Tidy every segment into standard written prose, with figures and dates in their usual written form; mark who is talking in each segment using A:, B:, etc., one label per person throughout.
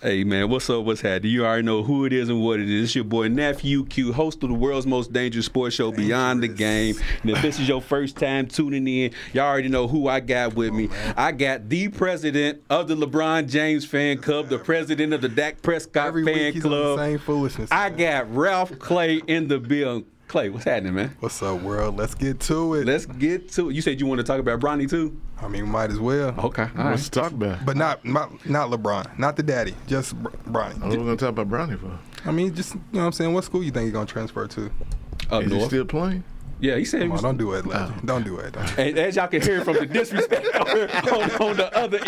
A: Hey, man, what's up? What's happening? You already know who it is and what it is. It's your boy, Nephew Q, host of the world's most dangerous sports show, Beyond the Game. And if this is your first time tuning in, y'all already know who I got with me. I got the president of the LeBron James fan club, the president of the Dak Prescott fan club.
B: Same foolishness.
A: I got Ralph Clay in the building. Clay, what's happening, man?
B: What's up, world? Let's get to it.
A: Let's get to it. You said you want to talk about Bronny, too?
B: I mean, might as well.
A: Okay. All right.
C: Let's talk about it.
B: But not LeBron, not the daddy, just Bronny.
C: What are we going to talk about Bronny for?
B: I mean, just, you know what I'm saying? What school you think he's going to transfer to?
A: Up
C: Is
A: north.
C: he still playing?
A: Yeah, he said he was.
B: Don't do it, legend. Don't do it.
A: And as y'all can hear from the disrespect on the other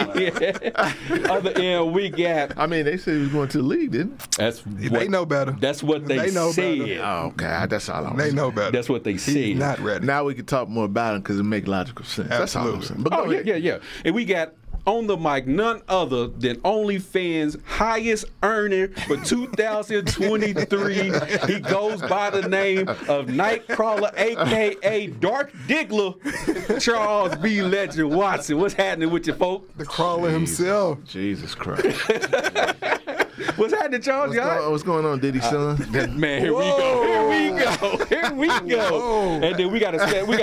A: end, we got.
C: I mean, they said he was going to the league, didn't
A: That's
B: they know better.
A: That's what they
B: know
A: said.
B: better.
C: Oh, okay. That's all I'm
B: They
C: saying.
B: know better.
A: That's what they said.
B: He's not ready.
C: Now we can talk more about him because it makes logical sense. That's all I'm
B: Absolutely.
C: saying. But go ahead.
A: Yeah. And we got on the mic none other than OnlyFans' highest earner for 2023. He goes by the name of Nightcrawler, a.k.a. Dark Diggler, Charles B. Legend Watson. What's happening with you, folk?
B: The crawler himself.
C: Jesus Christ.
A: What's happening, Charles?
C: What's going on, Diddy son?
A: Man, here we go. And then we got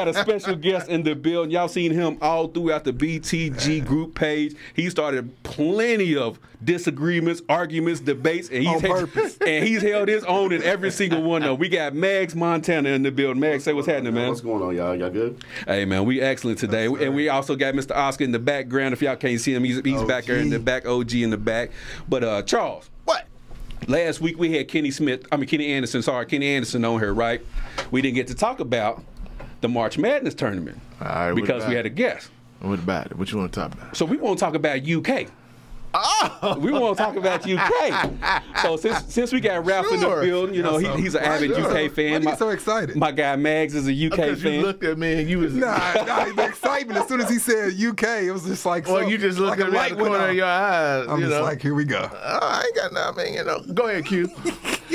A: a special guest in the building. Y'all seen him all throughout the BTG group page. He started plenty of disagreements, arguments, debates, and he's held his own in every single one of them. We got Mags Montana in the building. Mags, say what's happening, man.
D: What's going on, y'all? Y'all good?
A: Hey, man, we excellent today. And we also got Mr. Oscar in the background. If y'all can't see him, he's back there in the back, OG in the back. But Charles.
C: What?
A: Last week we had Kenny Anderson on here, right? We didn't get to talk about the March Madness tournament because we had a guest.
C: What about it? What you want to talk about?
A: So we want to talk about UK.
C: Oh!
A: We want to talk about UK. So since we got Ralph in the building, you know, he's an avid UK fan.
B: Why are you so excited?
A: My guy Mags is a UK
C: Because
A: fan.
C: you looked at me and you was...
B: Nah, the excitement. As soon as he said UK, it was just like...
C: Well, you just looked
B: like
C: at me out the corner of your eyes.
B: I'm just like, here we go.
C: I ain't got nothing, Go ahead, Q.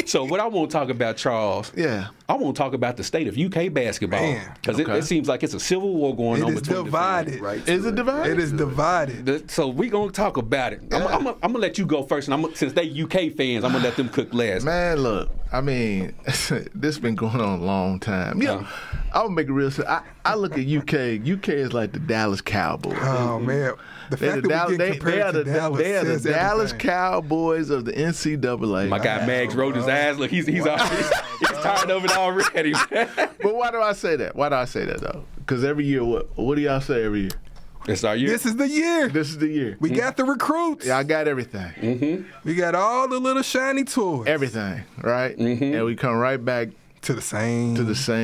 A: So what I want to talk about, Charles, I want to talk about the state of UK basketball. Because it seems like it's a civil war going on between
B: divided.
A: the fans.
D: Right.
C: Is it divided?
B: It is divided.
A: So we're going to talk about it.
C: Yeah.
A: I'm going to let you go first. And since they UK fans, I'm going to let them cook last.
C: Man, look, I mean, this been going on a long time. You know, I'm going to make it real simple. I look at UK. UK is like the Dallas Cowboys.
B: Oh, man. The fact that we get compared to Dallas
C: they are the
B: says
C: Dallas
B: everything.
C: Cowboys of the NCAA.
A: My guy Mags rolled his eyes. Look, he's tired of it already.
C: But why do I say that? Why do I say that, though? Because every year, what do y'all say every year?
A: It's our year.
B: This is the year.
C: This is the year.
B: We got the recruits.
C: Yeah, I got everything.
B: We got all the little shiny toys.
C: Everything, right? And we come right back
B: to the same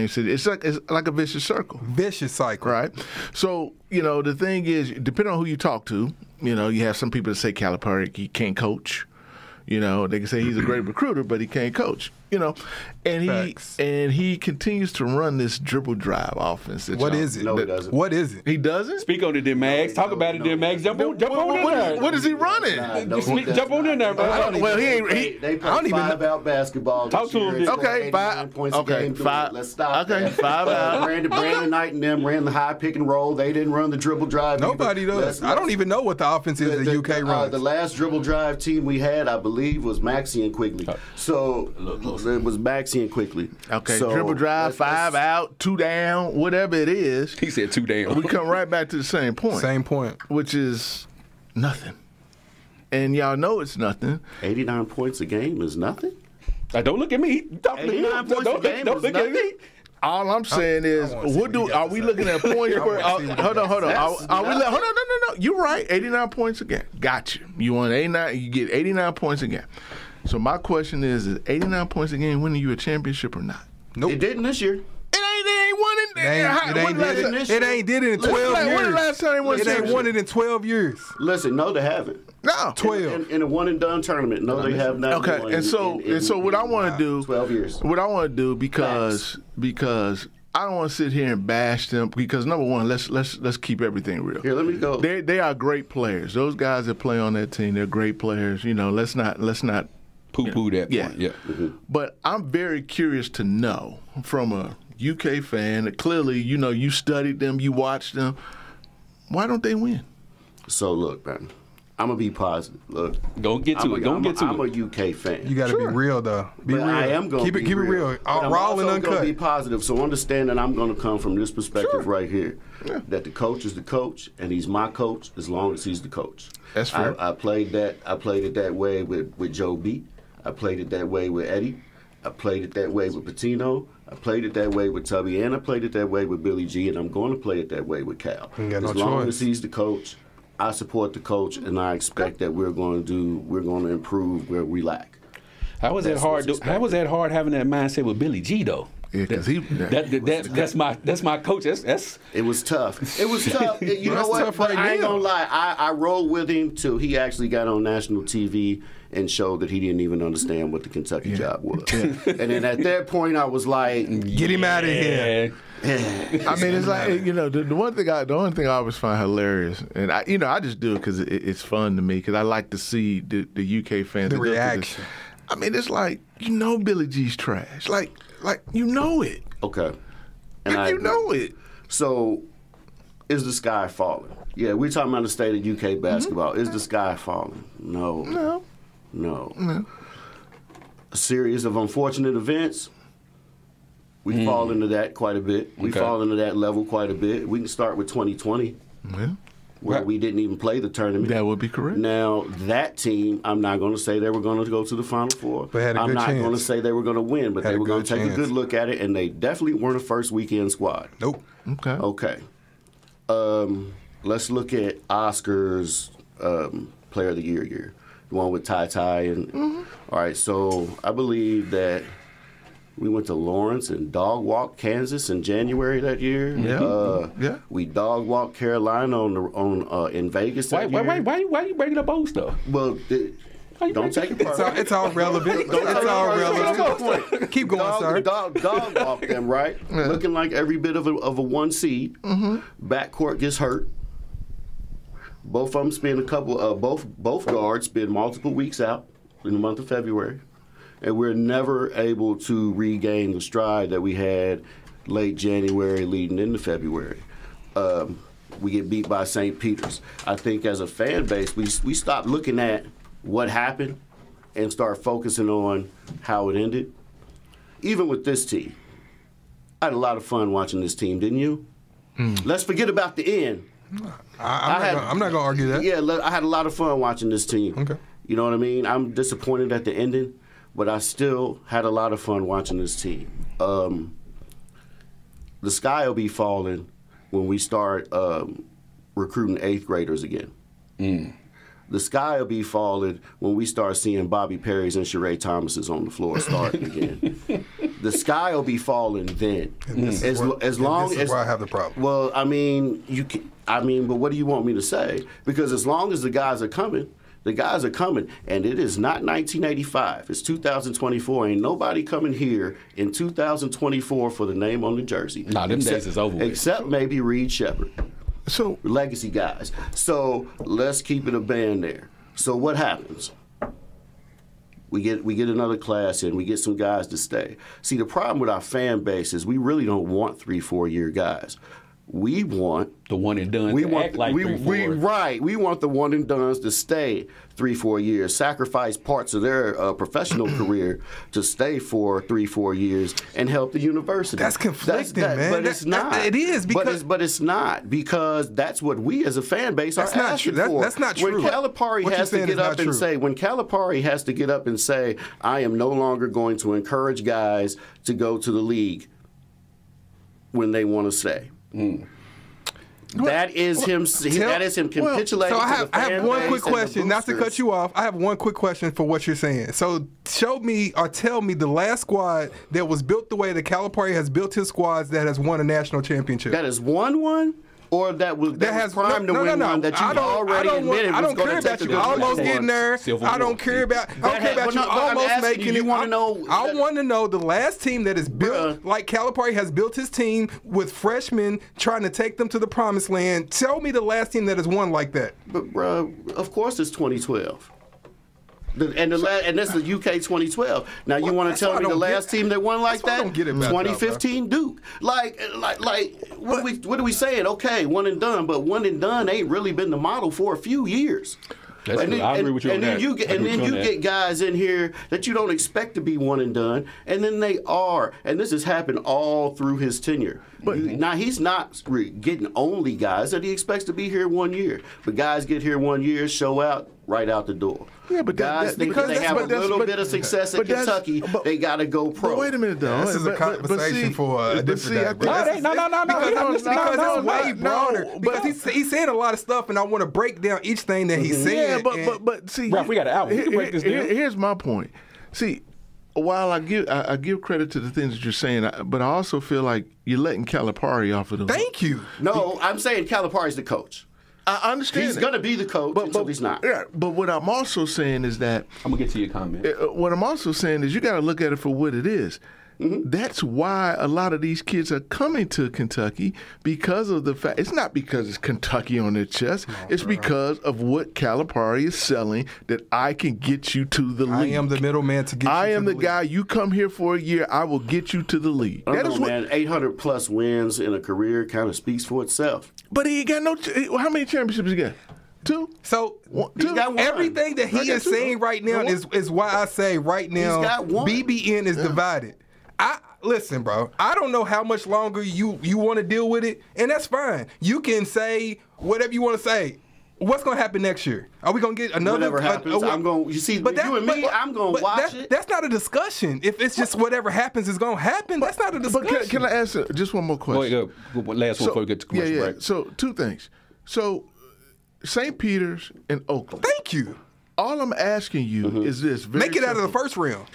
C: city. It's like a vicious circle.
B: Vicious cycle.
C: Right? So, the thing is, depending on who you talk to, you have some people that say Calipari, he can't coach. They can say he's a great recruiter, but he can't coach. And he continues to run this dribble drive offense.
B: What is it?
D: No, he doesn't.
B: What is it?
C: He doesn't?
A: Speak on it, then, Mags. Talk about it, then, Mags. Jump on in there.
C: What is he running?
A: Jump on in there, bro.
D: They play five-out basketball.
A: Talk to him.
C: Okay, 5
D: points a game.
C: five.
D: Let's stop.
C: Okay,
D: that.
C: 5 out.
D: Brandon Knight and them ran the high pick and roll. They didn't run the dribble drive.
B: Nobody does. I don't even know what the offense is that UK runs.
D: The last dribble drive team we had, I believe, was Maxey and Quigley. So it was Maxey and Quigley.
C: Okay,
D: so
C: dribble drive, 5 out, 2 down, whatever it is.
A: He said 2 down.
C: We come right back to the same point.
B: Same point.
C: Which is nothing. And y'all know it's nothing.
D: 89 points a game is nothing?
A: Don't look at me.
D: 89 points a game
A: Don't
D: is
A: look at me.
D: nothing?
C: All I'm saying is, are we looking at points per? Hold on. No. You're right. 89 points a game. Got you. You want 89? You get 89 points a game. So my question is 89 points a game winning you a championship or not?
B: Nope.
D: It didn't this year.
C: It ain't won it.
B: It ain't did it in 12 years.
C: When the last time they won
B: It ain't won it in 12 years.
D: Listen, no, they haven't.
C: No.
B: 12.
D: In a one and done tournament, no, they have not.
C: Okay,
D: won
C: and so what I want to do,
D: 12 years.
C: What I want to do because I don't want to sit here and bash them because number one, let's keep everything real.
D: Here, let me go.
C: They are great players. Those guys that play on that team, they're great players. Let's not
A: poo-poo that point. Yeah.
C: But I'm very curious to know from a UK fan that clearly, you studied them, you watched them. Why don't they win?
D: So look, man. I'm gonna be positive. Look,
A: Don't get to it. Don't get to
D: I'm
A: it.
D: a UK fan.
B: You got to be real though. Be
D: But
B: real.
D: I am going to
B: keep it real.
D: But I'm
B: Raw
D: also
B: and
D: going to be
B: uncut.
D: positive. So understand that I'm going to come from this perspective right here. Yeah. That the coach is the coach, and he's my coach as long as he's the coach.
C: That's fair.
D: I played it that way with Joe B. I played it that way with Eddie. I played it that way with Patino. I played it that way with Tubby, and I played it that way with Billy G. And I'm going to play it that way with Cal.
B: As
D: long as he's the coach, I support the coach, and I expect that we're going to improve where we lack.
A: How was that hard? How was that hard having that mindset with Billy G though?
C: Yeah, because
A: That's my coach. That's
D: It was tough. It was tough. You know what?
B: tough right
D: I ain't
B: now.
D: gonna lie. I rolled with him till he actually got on national TV and showed that he didn't even understand what the Kentucky job was. And then at that point, I was like,
B: Get him out of here.
C: I mean, it's like, you know, the only thing I always find hilarious, and I just do it because it's fun to me, because I like to see the UK fans.
B: The reaction.
C: I mean, it's like, Billy G's trash. Like you know it.
D: okay. And
C: Like, you know it.
D: So, is the sky falling? Yeah, we're talking about the state of UK basketball. Is the sky falling? No. A series of unfortunate events. We fall into that quite a bit. We fall into that level quite a bit. We can start with 2020, where we didn't even play the tournament.
C: That would be correct.
D: Now, that team, I'm not going to say they were going to go to the Final Four.
B: But had a
D: I'm
B: good
D: not
B: chance.
D: going to say they were going to win, but
B: Had
D: they
B: a
D: were going to
B: good
D: take a
B: chance.
D: good look at it, and they definitely weren't a first weekend squad.
B: Nope.
C: Okay.
D: Okay. Let's look at Oscar's Player of the Year, the one with Ty. And all right, so I believe that we went to Lawrence and dog walked Kansas in January that year.
C: Yeah.
D: We dog walked Carolina in Vegas that year.
A: Why you bringing up old stuff?
D: Well, don't take it personal.
B: It's all relevant. It's all relevant. Keep going, sir.
D: Dog walked them, right? Looking like every bit of a one seed. Backcourt gets hurt. Both of them spend both guards spend multiple weeks out in the month of February. And we're never able to regain the stride that we had late January leading into February. We get beat by St. Peter's. I think as a fan base, we stopped looking at what happened and start focusing on how it ended. Even with this team, I had a lot of fun watching this team, didn't you? Let's forget about the end.
B: I'm not going to argue that.
D: Yeah, I had a lot of fun watching this team.
B: Okay.
D: You know what I mean? I'm disappointed at the ending, but I still had a lot of fun watching this team. The sky will be falling when we start recruiting 8th graders again. The sky will be falling when we start seeing Bobby Perry's and Sheree Thomas's on the floor starting again. The sky will be falling then. As long
B: this is where I have the problem.
D: Well, I mean, but what do you want me to say? Because as long as the guys are coming, and it is not 1985. It's 2024. Ain't nobody coming here in 2024 for the name on the jersey.
A: Nah, them days is over with.
D: Except maybe Reed Shepherd.
C: So
D: Legacy guys. So let's keep it a band there. So what happens? We get another class in. We get some guys to stay. See, the problem with our fan base is we really don't want 3-4 year guys. We want
A: The one and done.
D: we
A: to
D: want
A: act like
D: we
A: 3-4.
D: right. We want the one and dones to stay 3-4 years, sacrifice parts of their professional career to stay for 3-4 years and help the university.
B: That's conflicting, man.
D: But it's not.
B: It is because
D: but it's not because that's what we as a fan base are
B: That's not
D: asking
B: true.
D: for.
B: That's not true.
D: When Calipari
B: What you're
D: has to
B: saying
D: get
B: is
D: up
B: not
D: and
B: true.
D: say, when Calipari has to get up and say, I am no longer going to encourage guys to go to the league when they want to stay. That is him. That is him capitulating.
B: So I
D: to the
B: have
D: fan
B: one
D: base
B: quick
D: and the
B: question. Not to cut
D: boosters.
B: you off, I have one quick question for what you're saying. So show me or tell me the last squad that was built the way that Calipari has built his squads that has won a national championship.
D: That is won one, or that was primed to win one that you've already admitted
B: I
D: was
B: don't
D: going
B: care
D: to take
B: about
D: the
B: you almost
D: good
B: getting there.
A: Civil
B: I
A: War.
B: don't care about you
D: I'm
B: almost
D: asking
B: making
D: you
B: it.
D: wanna know
B: I
D: that-
B: want to know the last team that is built like Calipari has built his team with freshmen trying to take them to the promised land. Tell me the last team that has won like that.
D: But, bro, of course it's 2012. And that's the UK 2012. Now you want to
B: That's why
D: tell
B: I
D: me the
B: don't
D: last team that won like
B: that's why I
D: that?
B: don't get it about
D: 2015 Duke. Like what are we saying? Okay, one and done, but one and done ain't really been the model for a few years.
A: That's true. I agree with you on that.
D: And then you get guys in here that you don't expect to be one and done, and then they are. And this has happened all through his tenure. But now he's not getting only guys that he expects to be here 1 year. But guys get here 1 year, show out, right out the door.
C: Yeah, but
D: guys think if they have a little bit of success at Kentucky, they got to go pro.
C: But wait a minute, though.
B: This is a conversation for a different day.
A: No.
B: Because it's way broader. Because he's saying a lot of stuff, and I want to break down each thing that he's saying.
C: Yeah, but see,
A: Ralph, we got an hour. We can break this down.
C: Here's my point. See, while I give credit to the things that you're saying, but I also feel like you're letting Calipari off of the.
B: Thank you.
D: No, I'm saying Calipari's the coach.
C: I understand.
D: He's going to be the coach until he's not.
C: Yeah, but what I'm also saying is that
A: I'm gonna get to your comment.
C: What I'm also saying is you got to look at it for what it is.
D: Mm-hmm.
C: That's why a lot of these kids are coming to Kentucky, because of the fact it's not because it's Kentucky on their chest. It's because of what Calipari is selling, that I can get you to the league.
B: I am the middleman to get you to the league.
C: I am the guy. You come here for a year, I will get you to the league.
D: I don't know, man. 800+ wins in a career kind of speaks for itself.
C: But he ain't got no. How many championships he got? 2.
B: So
D: He's got one.
B: everything that he is saying right now is why I say right now
D: got one.
B: BBN is divided. Listen, bro. I don't know how much longer you want to deal with it, and that's fine. You can say whatever you want to say. What's going to happen next year? Are we going to get another?
D: Whatever happens, I'm going. You see, but you and me, I'm going to watch it.
B: That's not a discussion. If it's just whatever happens is going to happen, that's not a discussion.
C: But can I ask just one more question?
A: Last one before we get to commercial break.
C: So 2 things. So St. Peter's and Oakland.
B: Thank you.
C: All I'm asking you is this:
B: make it out of the first round.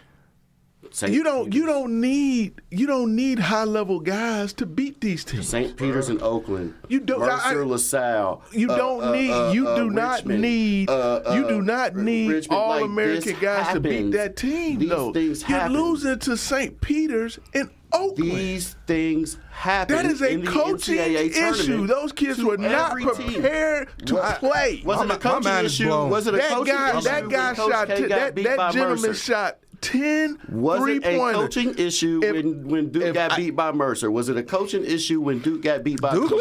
C: You don't need high level guys to beat these teams.
D: St. Peter's and Oakland.
C: You don't.
D: Mercer, LaSalle.
C: You don't need. You do not need. You do not need all American guys to beat that team. Though you're losing to St. Peter's and Oakland.
D: These things happen.
C: That is a coaching issue. Those kids were not prepared to play.
D: Was it a coaching issue? Was it a coaching issue?
C: That guy shot. That gentleman shot 10
D: Was it a
C: three-pointers.
D: coaching issue when Duke got beat by Mercer? Was it a coaching issue when Duke got beat by
B: Duke?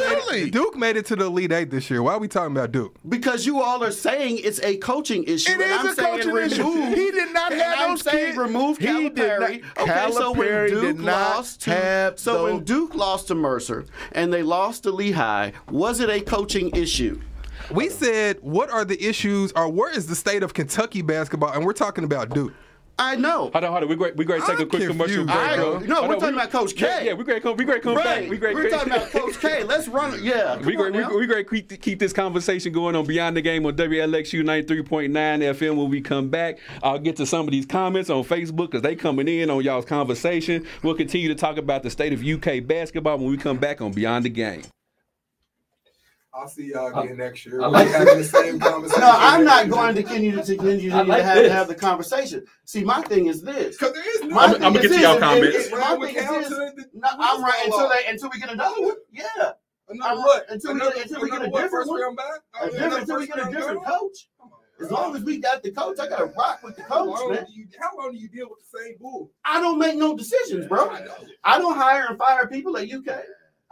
B: Duke made it to the Elite Eight this year. Why are we talking about Duke?
D: Because you all are saying it's a coaching issue.
C: It is a coaching issue. He did not have those kids.
D: Remove Calipari. Okay, so when Duke lost when Duke lost to Mercer and they lost to Lehigh, was it a coaching issue?
B: We said, what are the issues, or where is the state of Kentucky basketball? And we're talking about Duke.
D: I know.
A: Hold on. We great. Take a quick commercial break.
D: No, we're talking about Coach K.
A: Yeah, we great. Come back.
D: We're talking about Coach K. Let's run it. Yeah,
A: we great. Keep this conversation going on Beyond the Game on WLXU 93.9 FM. When we come back, I'll get to some of these comments on Facebook because they coming in on y'all's conversation. We'll continue to talk about the state of UK basketball when we come back on Beyond the Game.
B: I'll see y'all again next year. We're having the same conversation.
D: No, I'm not going to continue to have the conversation. See, my thing is this.
B: Because there is no.
A: I'm gonna get to y'all comments.
D: I'm right until we get another one. Yeah. Until we get a different one. Until we get a different coach. As long as we got the coach, I gotta rock with the coach, man.
B: How long do you deal with the same bull?
D: I don't make no decisions, bro. I don't hire and fire people at UK.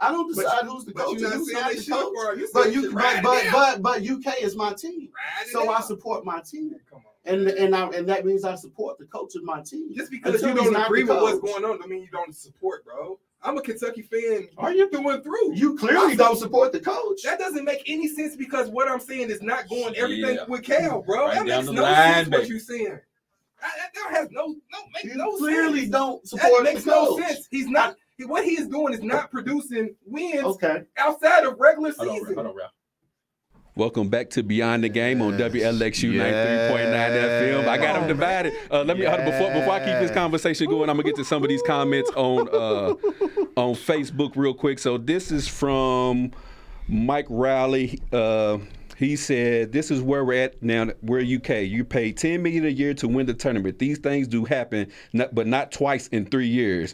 D: I don't decide who's the coach and who's not the coach. But UK is my team, so I support my team, and that means I support the coach of my team.
B: Just because you don't agree with what's going on, I mean you don't support, bro. I'm a Kentucky fan. Are you through and through? You
D: clearly don't support the coach.
B: That doesn't make any sense because what I'm saying is not going everything with Cal, bro.
A: Right,
B: that makes no sense what you're saying. That has no sense.
D: You clearly don't support the coach. That makes no sense.
B: He's not. What he is doing is not producing wins outside of regular season.
A: Hold on, Ralph. Welcome back to Beyond the Game on WLXU 93.9 FM. I got them divided. Before I keep this conversation going, I'm gonna get to some of these comments on Facebook real quick. So this is from Mike Rowley. He said, "This is where we're at now. We're UK. You pay $10 million a year to win the tournament. These things do happen, but not twice in 3 years."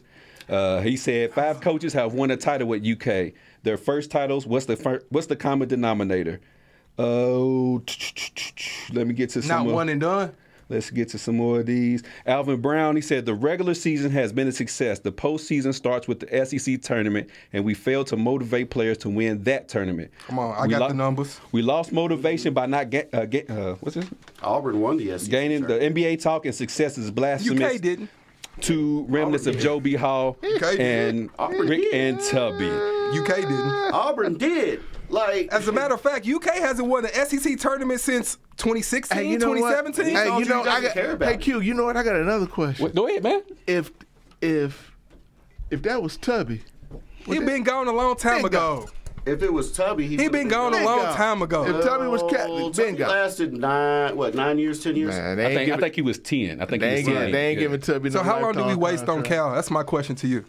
A: He said 5 coaches have won a title with UK. Their first titles, what's the common denominator? Oh, let me get to some.
B: Not one and done?
A: Let's get to some more of these. Alvin Brown, he said, the regular season has been a success. The postseason starts with the SEC tournament, and we failed to motivate players to win that tournament.
B: Come on, I got the numbers.
A: We lost motivation by not what's this?
D: Auburn won the SEC
A: Gaining the
D: tournament.
A: NBA talk and success is blasphemous.
B: UK didn't.
A: To remnants of Joe B. Hall and Rick and Tubby.
B: UK didn't.
D: Auburn did. Like,
B: As a matter of fact, UK hasn't won the SEC tournament since 2016,
C: Hey, you know what?
B: 2017.
C: Hey,
D: Told
C: you know,
D: he doesn't care about
C: hey
D: it.
C: Q, you know what? I got another question.
A: Go ahead, man.
C: If that was Tubby,
B: He been gone a long time
C: Been
B: ago.
C: gone.
D: if it was Tubby,
B: He been gone a long time ago.
C: If Tubby was
D: Oh,
C: been
D: Tubby
C: gone.
D: lasted 9 years, 10 years?
C: Man,
A: I think he was 10. I think he was 10.
C: they ain't giving Tubby no
B: So how long did we
C: lifetime
B: waste on
C: contract.
B: Cal? That's my question to you.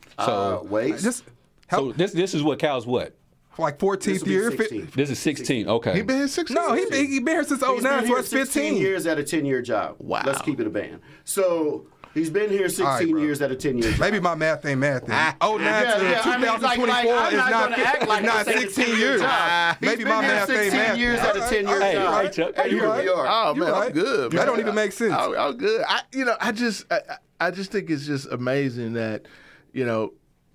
D: Wait.
B: Just
A: So this is what Cal's what?
B: like
D: This
B: 14th
D: will be
B: year.
D: 16.
A: This is 16. Okay.
C: He been here 16
B: No,
C: years?
B: he been here since
D: He's
B: 09,
D: been
B: so
D: here
B: it's
D: 16
B: 15
D: years at a 10-year job.
C: Wow.
D: Let's keep it a band. So he's been here 16
B: bro.
D: years at a 10-year job.
B: Maybe my math ain't math then. 09 to
D: yeah, I mean,
B: 2024
D: I'm
B: is
D: not
B: not,
D: gonna act like
B: is not
D: it's a
B: 16
D: 10-year
B: years.
D: job.
B: Maybe
D: He's
B: my
D: been here
B: math ain't
D: 16
B: math.
D: years at a 10-year
A: Hey,
D: job.
A: hey, Chuck.
D: And
B: you
D: here
B: right.
D: we are.
C: Oh
B: You
C: man,
B: right.
C: I'm good.
B: That
C: man.
B: don't even make sense.
C: I'm good. I just think it's just amazing that,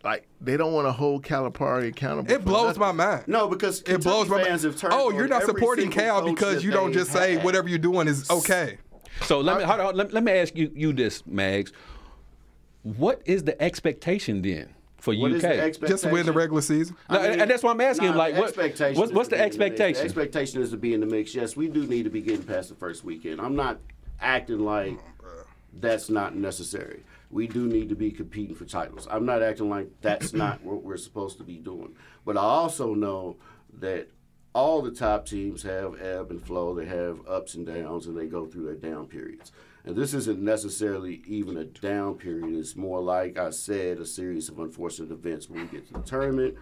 C: like they don't want to hold Calipari accountable.
B: It blows my mind.
D: No, because
B: It blows my
D: fans have
B: mind.
D: turned
B: Oh,
D: on
B: you're not
D: every
B: supporting
D: single
B: Cal
D: coach
B: because
D: that
B: you don't
D: they've
B: just say
D: had.
B: whatever you're doing is okay.
A: So let me ask you this, Mags. What is the expectation then for
D: What
A: UK?
D: is the expectation?
B: Just to win the regular season.
A: No, and that's why I'm asking him, like,
D: the
A: what-
D: expectation
A: what's
D: is
A: the
D: to be in mix.
A: expectation?
D: The expectation is to be in the mix. Yes, we do need to be getting past the first weekend. I'm not acting like that's not necessary. We do need to be competing for titles. I'm not acting like that's not what we're supposed to be doing. But I also know that all the top teams have ebb and flow. They have ups and downs, and they go through their down periods. And this isn't necessarily even a down period. It's more like I said, a series of unfortunate events when we get to the tournament.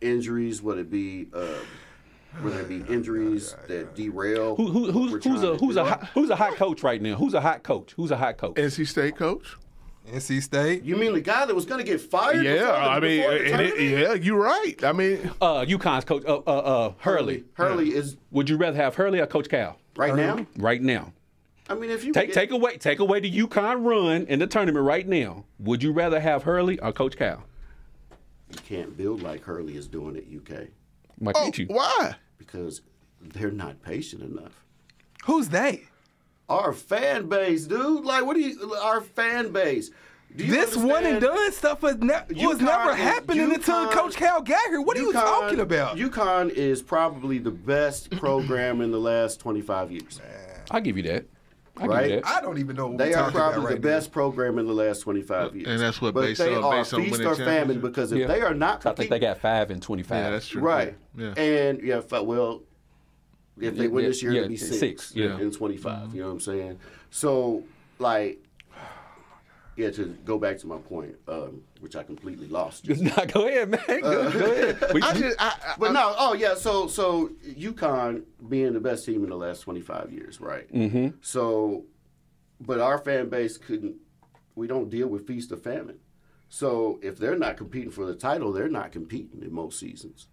D: Injuries, whether it be injuries that derail.
A: Who's a hot coach right now? Who's a hot coach?
C: NC State coach.
B: NC State.
D: You mean the guy that was going to get fired?
C: Yeah, I mean,
D: before the tournament?
C: yeah, you're right. I mean,
A: UConn's coach, Hurley.
D: Hurley is
A: Would you rather have Hurley or Coach Cal?
D: right now.
A: Right now.
D: I mean, if you
A: Take away the UConn run in the tournament right now. Would you rather have Hurley or Coach Cal?
D: you can't build like Hurley is doing at UK
A: Why can't you?
C: why?
D: because they're not patient enough.
B: Who's they?
D: Our fan base, dude. Like, our fan base. Do you
B: This one and
D: understand?
B: done stuff was never happening until Coach Cal got here. What are you talking about?
D: UConn is probably the best program in the last 25 years.
A: I'll give you that.
D: Right?
B: I don't even know what
D: They
B: we're
D: are
B: talking about
D: probably
B: right
D: the
B: now.
D: best program in the last 25 years.
C: And that's what
D: but
C: based
D: they
C: on-
D: are
C: based on
D: feast
C: winning
D: or famine
C: championship?
D: because if
A: Yeah.
D: they are not
A: I think they got 5 in 25.
C: Yeah, that's true.
D: right.
C: Yeah.
D: And if they win
A: Yeah,
D: this year,
A: yeah,
D: it'll be six
A: yeah.
D: in 25. You know what I'm saying? So, like, to go back to my point, which I completely lost.
A: Nah, go ahead, man. Go ahead.
D: But no, oh yeah. So UConn being the best team in the last 25 years, right? Mm-hmm. So, but our fan base we don't deal with feast or famine. So if they're not competing for the title, they're not competing in most seasons.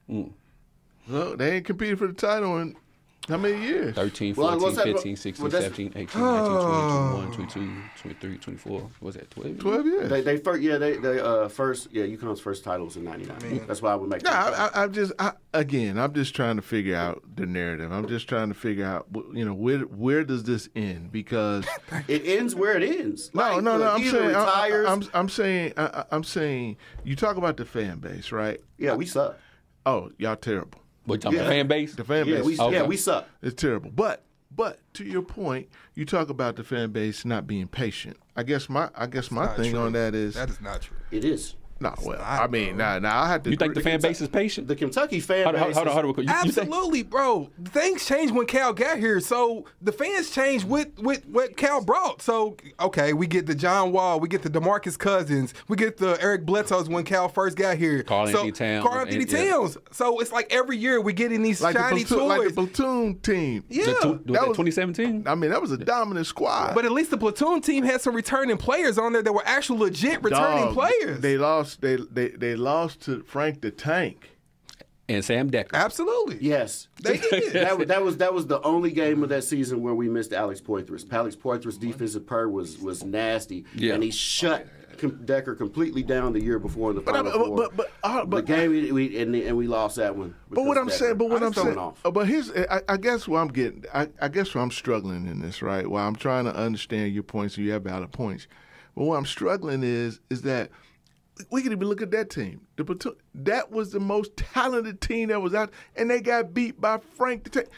C: Well, they ain't competed for the title in how many years?
A: 13,
D: Well,
A: 14,
D: what's that-
A: 15, 16,
D: well, that's-
A: 17, 18, 19, 20, 21, 22, 23, 24. What was that, 12?
C: 12 years.
D: They UConn's first title was in '99. That's why I would make.
C: No,
D: that
C: I'm just trying to figure out the narrative. I'm just trying to figure out, where does this end? Because
D: it ends where it ends.
C: no,
D: Like,
C: I'm
D: either
C: saying,
D: retires.
C: I'm saying, you talk about the fan base, right?
D: Yeah, we suck.
C: Oh, y'all terrible.
A: What, you talking about
D: Yeah.
A: fan base?
C: The fan
D: Yeah,
C: base,
D: we suck.
C: it's terrible. But to your point, you talk about the fan base not being patient. I guess my
B: Not
C: thing
B: true.
C: on that is
B: That is not true.
D: It is.
C: no. Well,
B: not,
C: I mean,
B: bro.
C: I have to.
A: You think the fan base is patient?
D: The Kentucky fan
A: Hold
D: base.
A: on. You think-
B: Absolutely, bro. Things changed when Cal got here, so the fans changed with what Cal brought. So, okay, we get the John Wall, we get the DeMarcus Cousins, we get the Eric Bledsoes when Cal first got here.
A: Karl-Anthony Towns.
B: Karl Anthony Towns. So it's like every year we're getting these
C: like
B: shiny
C: the
B: toys.
C: platoon team.
B: Yeah.
A: Was
C: That
A: that
C: was-
A: 2017?
C: I mean, that was a dominant squad.
B: But at least the platoon team had some returning players on there that were actual legit returning
C: Dog,
B: players.
C: They lost. They lost to Frank the Tank.
A: And Sam Decker.
B: Absolutely.
D: Yes.
B: They did.
D: That was the only game of that season where we missed Alex Poitras. Alex Poitras' defensive per was nasty, and he shut Decker completely down the year before in the Final Four. But the game we lost that one.
C: But what I'm saying,
D: off.
C: but here's I guess what I'm getting. I guess where I'm struggling in this, right? While I'm trying to understand your points, and you have valid points. But what I'm struggling is that we can even look at that team. That was the most talented team that was out, and they got beat by Frank the Tank.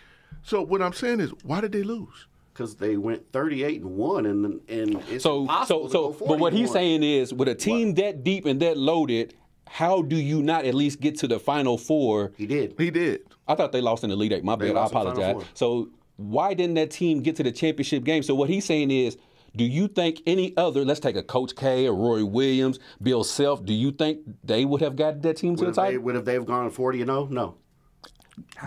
C: So what I'm saying is, why did they lose?
D: Because they went 38-1, and it's impossible to go 40-1.
A: But what he's saying is, with a team that deep and that loaded, how do you not at least get to the Final Four?
D: He did.
A: I thought they lost in the Elite Eight. My bad. I apologize. So why didn't that team get to the championship game? So what he's saying is, do you think any other, let's take a Coach K or Roy Williams, Bill Self, do you think they would have got that team to the title?
D: Would have they gone 40-0? No.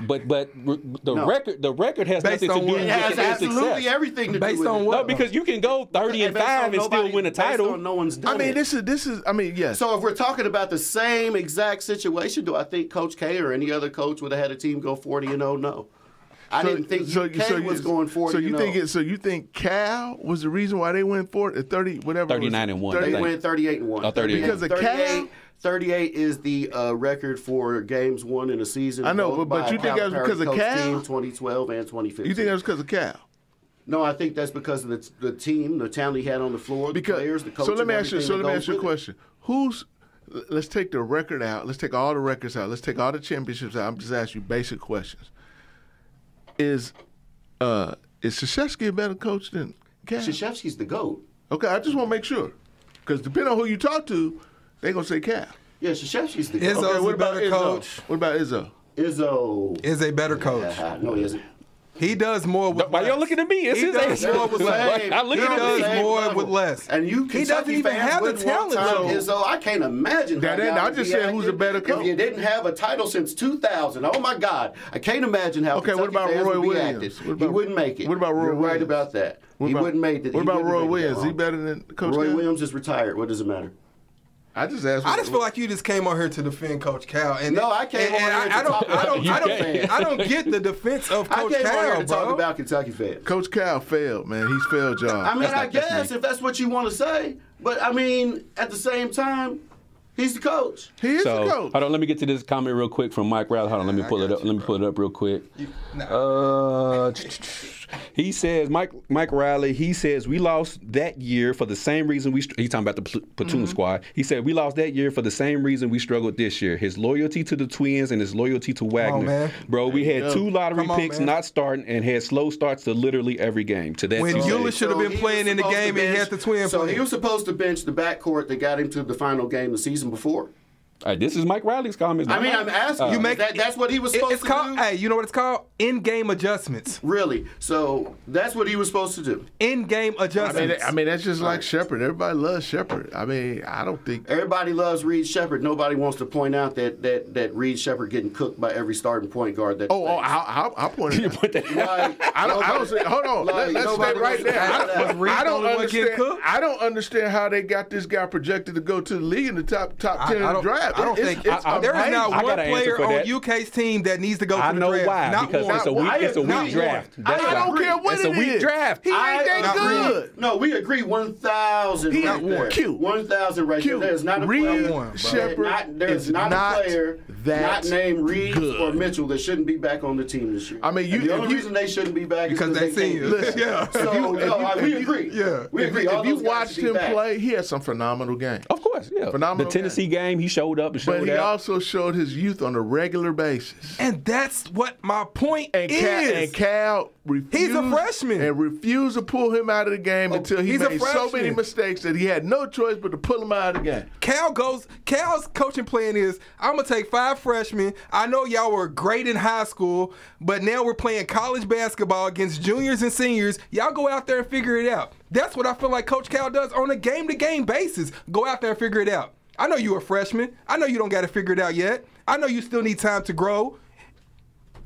A: But the record has
B: Based
A: nothing to
B: on
A: do
B: what?
A: with
D: It has
A: their
D: absolutely
A: success.
D: everything to
B: Based
D: do with
B: on
D: it.
B: what?
A: No, because you can go 30-5 and still win a title.
D: Based on no one's done
C: I mean,
D: it.
C: this is. I mean, yes.
D: So if we're talking about the same exact situation, do I think Coach K or any other coach would have had a team go 40-0? No. I didn't think K was going 40-0.
C: So you think Cal was the reason why they went 30 whatever
A: 39-1.
D: They went 38-1.
A: Oh, 38.
C: Because of Cal?
D: 38 is the record for games won in a season.
C: I know, but you think that was because of Cal?
D: Team 2012 and 2015.
C: You think that was because of Cal?
D: No, I think that's because of the team, the talent he had on the floor, the players, the coaches.
C: So let me ask you a question.
D: Let's
C: Let's take the record out. Let's take all the records out. Let's take all the championships out. I'm just asking you basic questions. Is Krzyzewski a better coach than Cal?
D: Krzyzewski's the GOAT.
C: Okay, I just want to make sure. Because depending on who you talk to, they're going to say Cal.
D: Yeah, Krzyzewski's the GOAT.
B: Izzo's
C: Okay,
B: a better coach.
C: What about Izzo?
D: Izzo
B: Is a better coach.
D: No, he isn't.
B: He does more with
A: Why
B: less.
A: y'all looking at me? It's
B: He
A: his
B: does
A: answer.
B: more with less.
A: I look
B: He
A: at him.
B: does
D: Same
B: more
D: level.
B: with less.
D: And you
B: He doesn't
D: Kentucky
B: even
D: fans
B: have the
D: wouldn't want
B: talent.
D: Izzo. I can't imagine how y'all
C: I
D: would
C: just
D: be
C: said who's a
D: acting
C: better coach.
D: If you didn't have a title since 2000, oh my God, I can't imagine how
C: Okay, what
D: Kentucky
C: about
D: fans
C: Roy
D: would be
C: Williams?
D: acting.
C: What about-
D: He wouldn't make it.
C: what about Roy
D: You're right
C: Williams?
D: about that.
C: What
D: He
C: about-
D: wouldn't make it.
C: What
D: He
C: about
D: wouldn't
C: Roy
D: make it
C: Williams?
D: that
C: Is he
D: long.
C: better than Coach
D: Roy
C: Cal?
D: Williams is retired. What does it matter?
C: I just asked.
B: I just feel like you just came on here to defend Coach Cal. And
D: No, I came on here to talk about Kentucky fans.
B: I don't get the defense of
D: I
B: Coach
D: came on here
B: Cal,
D: to talk
B: bro.
D: about Kentucky fans.
C: Coach Cal failed, man. He's failed job.
D: I mean, I
A: that's
D: guess
A: me.
D: if that's what you want to say, but I mean, at the same time, he's the coach.
C: He is
A: So,
C: the coach.
A: hold on, let me get to this comment real quick from Mike Riley. Hold on, let me pull it up. Let me pull it up real quick. He says, Mike Riley, he says, we lost that year for the same reason he's talking about the platoon squad. He said, we lost that year for the same reason we struggled this year. His loyalty to the Twins and his loyalty to Wagner.
B: man.
A: Bro, we had 2 lottery
B: Come on,
A: picks
B: man.
A: not starting and had slow starts to literally every game. To that
B: When
A: season.
B: Eula should have been
D: he
B: playing
D: was
B: in the
D: supposed to
B: game and
D: bench-
B: had the Twin
D: So
B: play.
D: he was supposed to bench the backcourt that got him to the final game the season before.
A: This is Mike Riley's comments.
D: I mean, I'm asking you. That's what he was supposed
B: It's
D: to
B: called.
D: do?
B: Hey, you know what it's called? In-game adjustments.
D: Really? So that's what he was supposed to do.
B: In-game adjustments.
C: I mean, that's just like Shepard. Everybody loves Shepard. I mean, I don't think.
D: Everybody loves Reed Shepherd. Nobody wants to point out that Reed Shepherd getting cooked by every starting point guard. That
C: I'll point it out.
D: like,
C: I don't say. Hold on.
D: Like,
C: Let's stay
D: nobody
C: right
D: was-
C: there.
B: Was Reed
C: I
B: the
C: don't
B: only one getting
C: understand.
B: cooked?
C: I don't understand how they got this guy projected to go to the league in the top 10 of the draft.
B: I don't think
C: It's
B: there is not
A: I
B: one
A: got an answer
B: player
A: for
B: on
A: that.
B: UK's team that needs to go to
A: I
B: the
A: know
B: draft.
A: why.
B: Not
A: Because
B: one.
A: it's a weak draft. That's
C: I don't
A: why.
C: care what
A: It's
C: it
A: a weak
C: is.
A: draft.
C: He ain't that good.
D: No, we agree 1,000
C: He
D: right
C: ain't
D: there.
C: Q.
D: 1,000 right
C: Q.
D: there. There's not a
C: Reed
D: player.
C: Shepherd
D: There's
C: is
D: not
C: not
D: a player
C: that
D: not named Reed
C: good.
D: or Mitchell that shouldn't be back on the team this year.
C: I mean,
D: And the only reason they shouldn't be back
B: Because
D: is
B: they
D: because they
B: seen
D: can't
B: you.
D: be back.
B: Yeah.
D: So we agree.
B: Yeah.
D: We agree. All
C: If you
D: those guys
C: watched
D: should be
C: him
D: back.
C: play, he had some phenomenal games.
A: Of course, yeah.
C: Phenomenal
A: The Tennessee game, he showed up and
C: But
A: showed
C: he
A: out.
C: also showed his youth on a regular basis.
B: And that's what my point is.
C: Cal refused.
B: He's a freshman.
C: And refused to pull him out of the game until he
B: he's a
C: made so many
B: freshman.
C: mistakes that he had no choice but to pull him out of the game.
B: Cal's coaching plan is, I'm going to take 5 freshmen. I know y'all were great in high school, but now we're playing college basketball against juniors and seniors. Y'all go out there and figure it out. That's what I feel like Coach Cal does on a game-to-game basis. Go out there and figure it out. I know you're a freshman. I know you don't got to figure it out yet. I know you still need time to grow.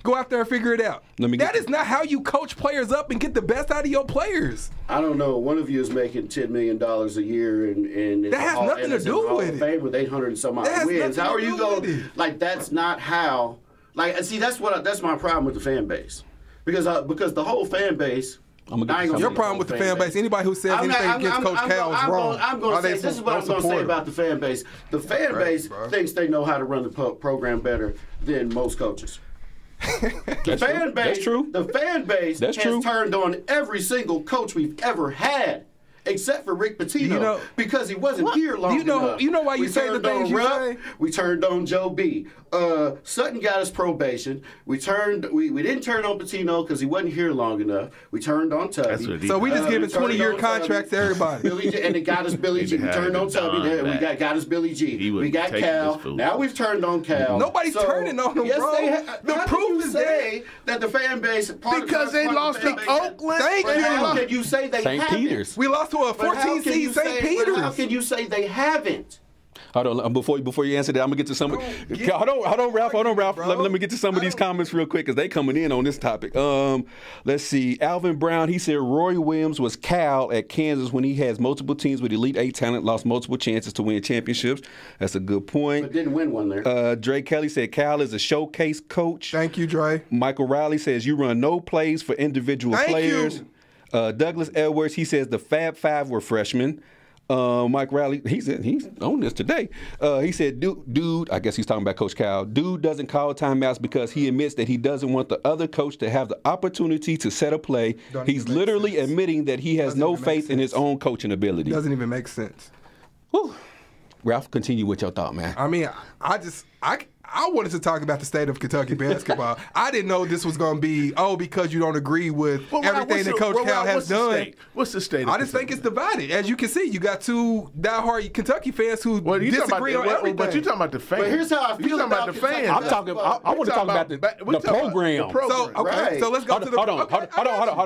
B: Go out there and figure it out. That is not how you coach players up and get the best out of your players.
D: I don't know. One of you is making $10 million a year, and
B: That has nothing to do with it.
D: Fame with 800 and some odd
B: That has
D: wins.
B: nothing
D: How
B: to
D: are you
B: do with
D: going?
B: it.
D: Like that's not how Like, and see, that's my problem with the fan base, because the whole fan base.
B: Your problem with the fan base. Anybody who says anything against Coach Cal is wrong.
D: I'm going to say this is what I'm going to say about the fan base. The fan base thinks they know how to run the program better than most coaches. The fan base has turned on every single coach we've ever had, except for Rick Pitino, because he wasn't here long enough.
B: You know why you say the things you say?
D: We turned on Joe B. Sutton got us probation. We didn't turn on Pitino because he wasn't here long enough. We turned on Tubby.
B: So we just giving 20-year contracts to everybody.
D: Billy G, and it got us Billy G. We turned on Tubby. We got us Billy G. We got Cal. Now we've turned on Cal.
B: Nobody's turning on him, bro.
D: The proof is there that the fan base
C: because they lost to Oakland.
B: Thank you.
D: How can you say they haven't?
A: St. Peter's.
B: We lost to a 14 seed St. Peter's.
D: How can you say they haven't?
A: Hold on, before you answer that, I'm gonna get to some. Hold on, Ralph. Let me get to some of these comments real quick because they coming in on this topic. Let's see. Alvin Brown, he said Roy Williams was Cal at Kansas when he has multiple teams with Elite 8 talent, lost multiple chances to win championships. That's a good point.
D: But didn't win one there.
A: Dre Kelly said Cal is a showcase coach.
B: Thank you, Dre.
A: Michael Riley says you run no plays for individual players. Douglas Edwards, he says the Fab Five were freshmen. Mike Riley, he's on this today. He said, dude, I guess he's talking about Coach Cal. Dude doesn't call timeouts because he admits that he doesn't want the other coach to have the opportunity to set a play. He's literally admitting that he has no faith in his own coaching ability.
B: Doesn't even make sense.
A: Whew. Ralph, continue with your thought, man.
B: I mean, I wanted to talk about the state of Kentucky basketball. I didn't know this was going to be, because you don't agree with everything that Coach Cal has done.
C: What's the state of
B: I just think it's divided. As you can see, you got two diehard Kentucky fans who disagree on everything.
C: But you're talking about the fans.
D: But here's how I feel about the fans.
A: I want to talk about the program.
B: So let's go to the
A: Hold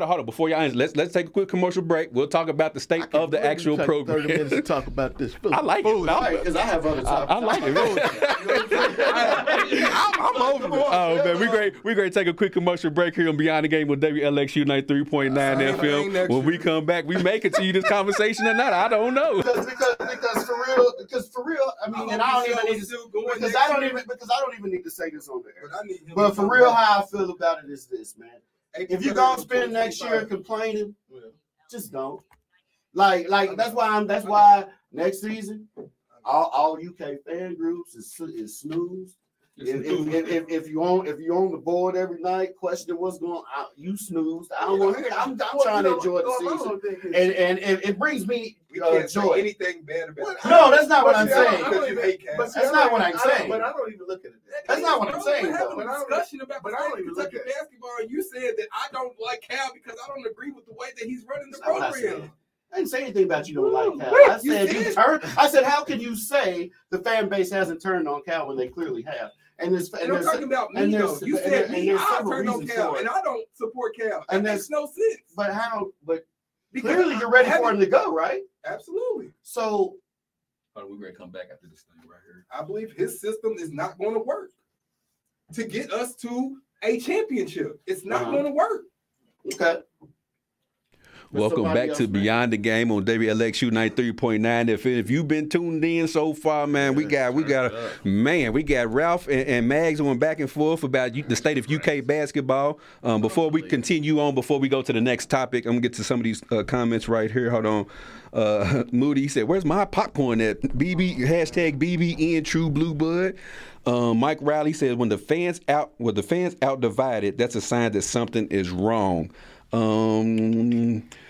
A: on. Before y'all answer, let's take a quick commercial break. We'll talk about the state of the actual program.
C: 30 minutes to talk about this.
A: I like it.
D: Because I have other topics.
A: I like it.
B: I'm over it.
A: Oh man, we're great to take a quick commercial break here on Beyond the Game with WLXU 93.9 FM. When we come back, we may continue this conversation or not. I don't know.
D: Because for real, I mean, and I don't even need to because I don't even need to say this on the air. But for real, how I feel about it is this, man. If you're gonna spend next year complaining, just don't. Like that's why next season all UK fan groups is snooze. If you're on the board every night, questioning what's going on, you snoozed. I don't want to hear it. I'm trying to enjoy the season, and it brings me joy.
B: Anything bad about it?
D: No, that's not what I'm saying.
B: That's
D: not what I'm saying.
C: But I don't even look at it.
D: That's not what I'm saying.
B: We're having a discussion about Kentucky basketball, and you said that I don't like Cal because I don't agree with the way that he's running the program.
D: I didn't say anything about you don't like Cal. I said, how can you say the fan base hasn't turned on Cal when they clearly have? And
B: I'm talking about me, though. You said me, I turned on Cal, and I don't support Cal. That makes no sense.
D: But clearly you're ready for him to go, right?
B: Absolutely.
D: So
A: we're going to come back after this thing right here.
B: I believe his system is not going to work to get us to a championship. It's not going to work.
D: Okay.
A: Welcome back to Beyond the Game on WLXU 93.9. If you've been tuned in so far, man, we got Ralph and Mags going back and forth about the state of UK basketball. Before we continue on, before we go to the next topic, I'm gonna get to some of these comments right here. Hold on. Moody said, "Where's my popcorn at?" #BBN True Blue Bud. Mike Riley said, "When the fans out divided, that's a sign that something is wrong."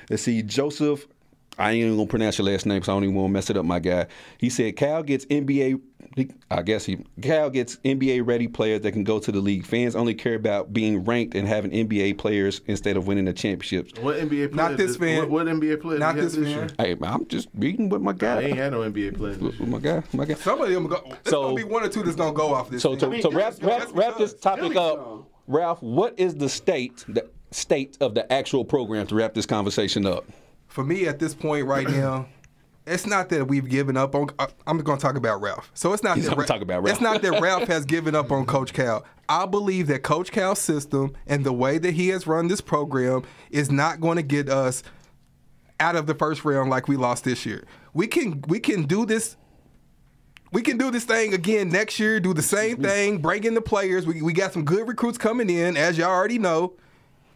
A: Let's see, Joseph, I ain't even gonna pronounce your last name, so I don't even want to mess it up, my guy. He said Cal gets NBA ready players that can go to the league. Fans only care about being ranked and having NBA players instead of winning the championships.
C: What NBA player?
B: Not this fan.
C: What NBA player?
B: Not this fan.
A: Hey, I'm just reading with my guy.
C: I ain't had no NBA players.
A: With my guy.
B: Some of them there's gonna be one or two that's gonna go off this.
A: So wrap this topic up. Ralph, what is the state of the actual program to wrap this conversation up?
B: For me, at this point right now, it's not that we've given up on. I'm going to talk about Ralph. So it's not that it's not that Ralph has given up on Coach Cal. I believe that Coach Cal's system and the way that he has run this program is not going to get us out of the first round like we lost this year. We can do this We can do this thing again next year, do the same thing, bring in the players. We got some good recruits coming in, as y'all already know.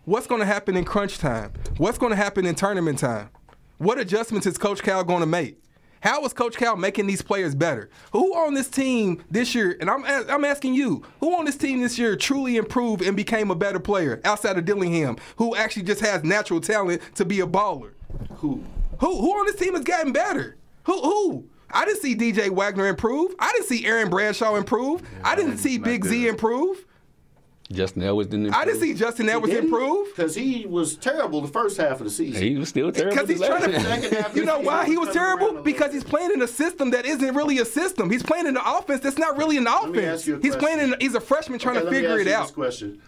B: What's going to happen in crunch time? What's going to happen in tournament time? What adjustments is Coach Cal going to make? How is Coach Cal making these players better? Who on this team this year, and I'm asking you, who on this team this year truly improved and became a better player outside of Dillingham, who actually just has natural talent to be a baller? Who on this team has gotten better? Who? I didn't see DJ Wagner improve. I didn't see Aaron Bradshaw improve. I didn't see Big Z improve.
A: Justin Edwards didn't improve.
B: I didn't see Justin Edwards improve.
D: Because he was terrible the first half of the season.
A: He was still terrible.
B: Because he's trying to. You know why he was terrible? Because he's playing in a system that isn't really a system. He's playing in an offense that's not really an offense. He's a freshman trying to figure it out.
D: This question: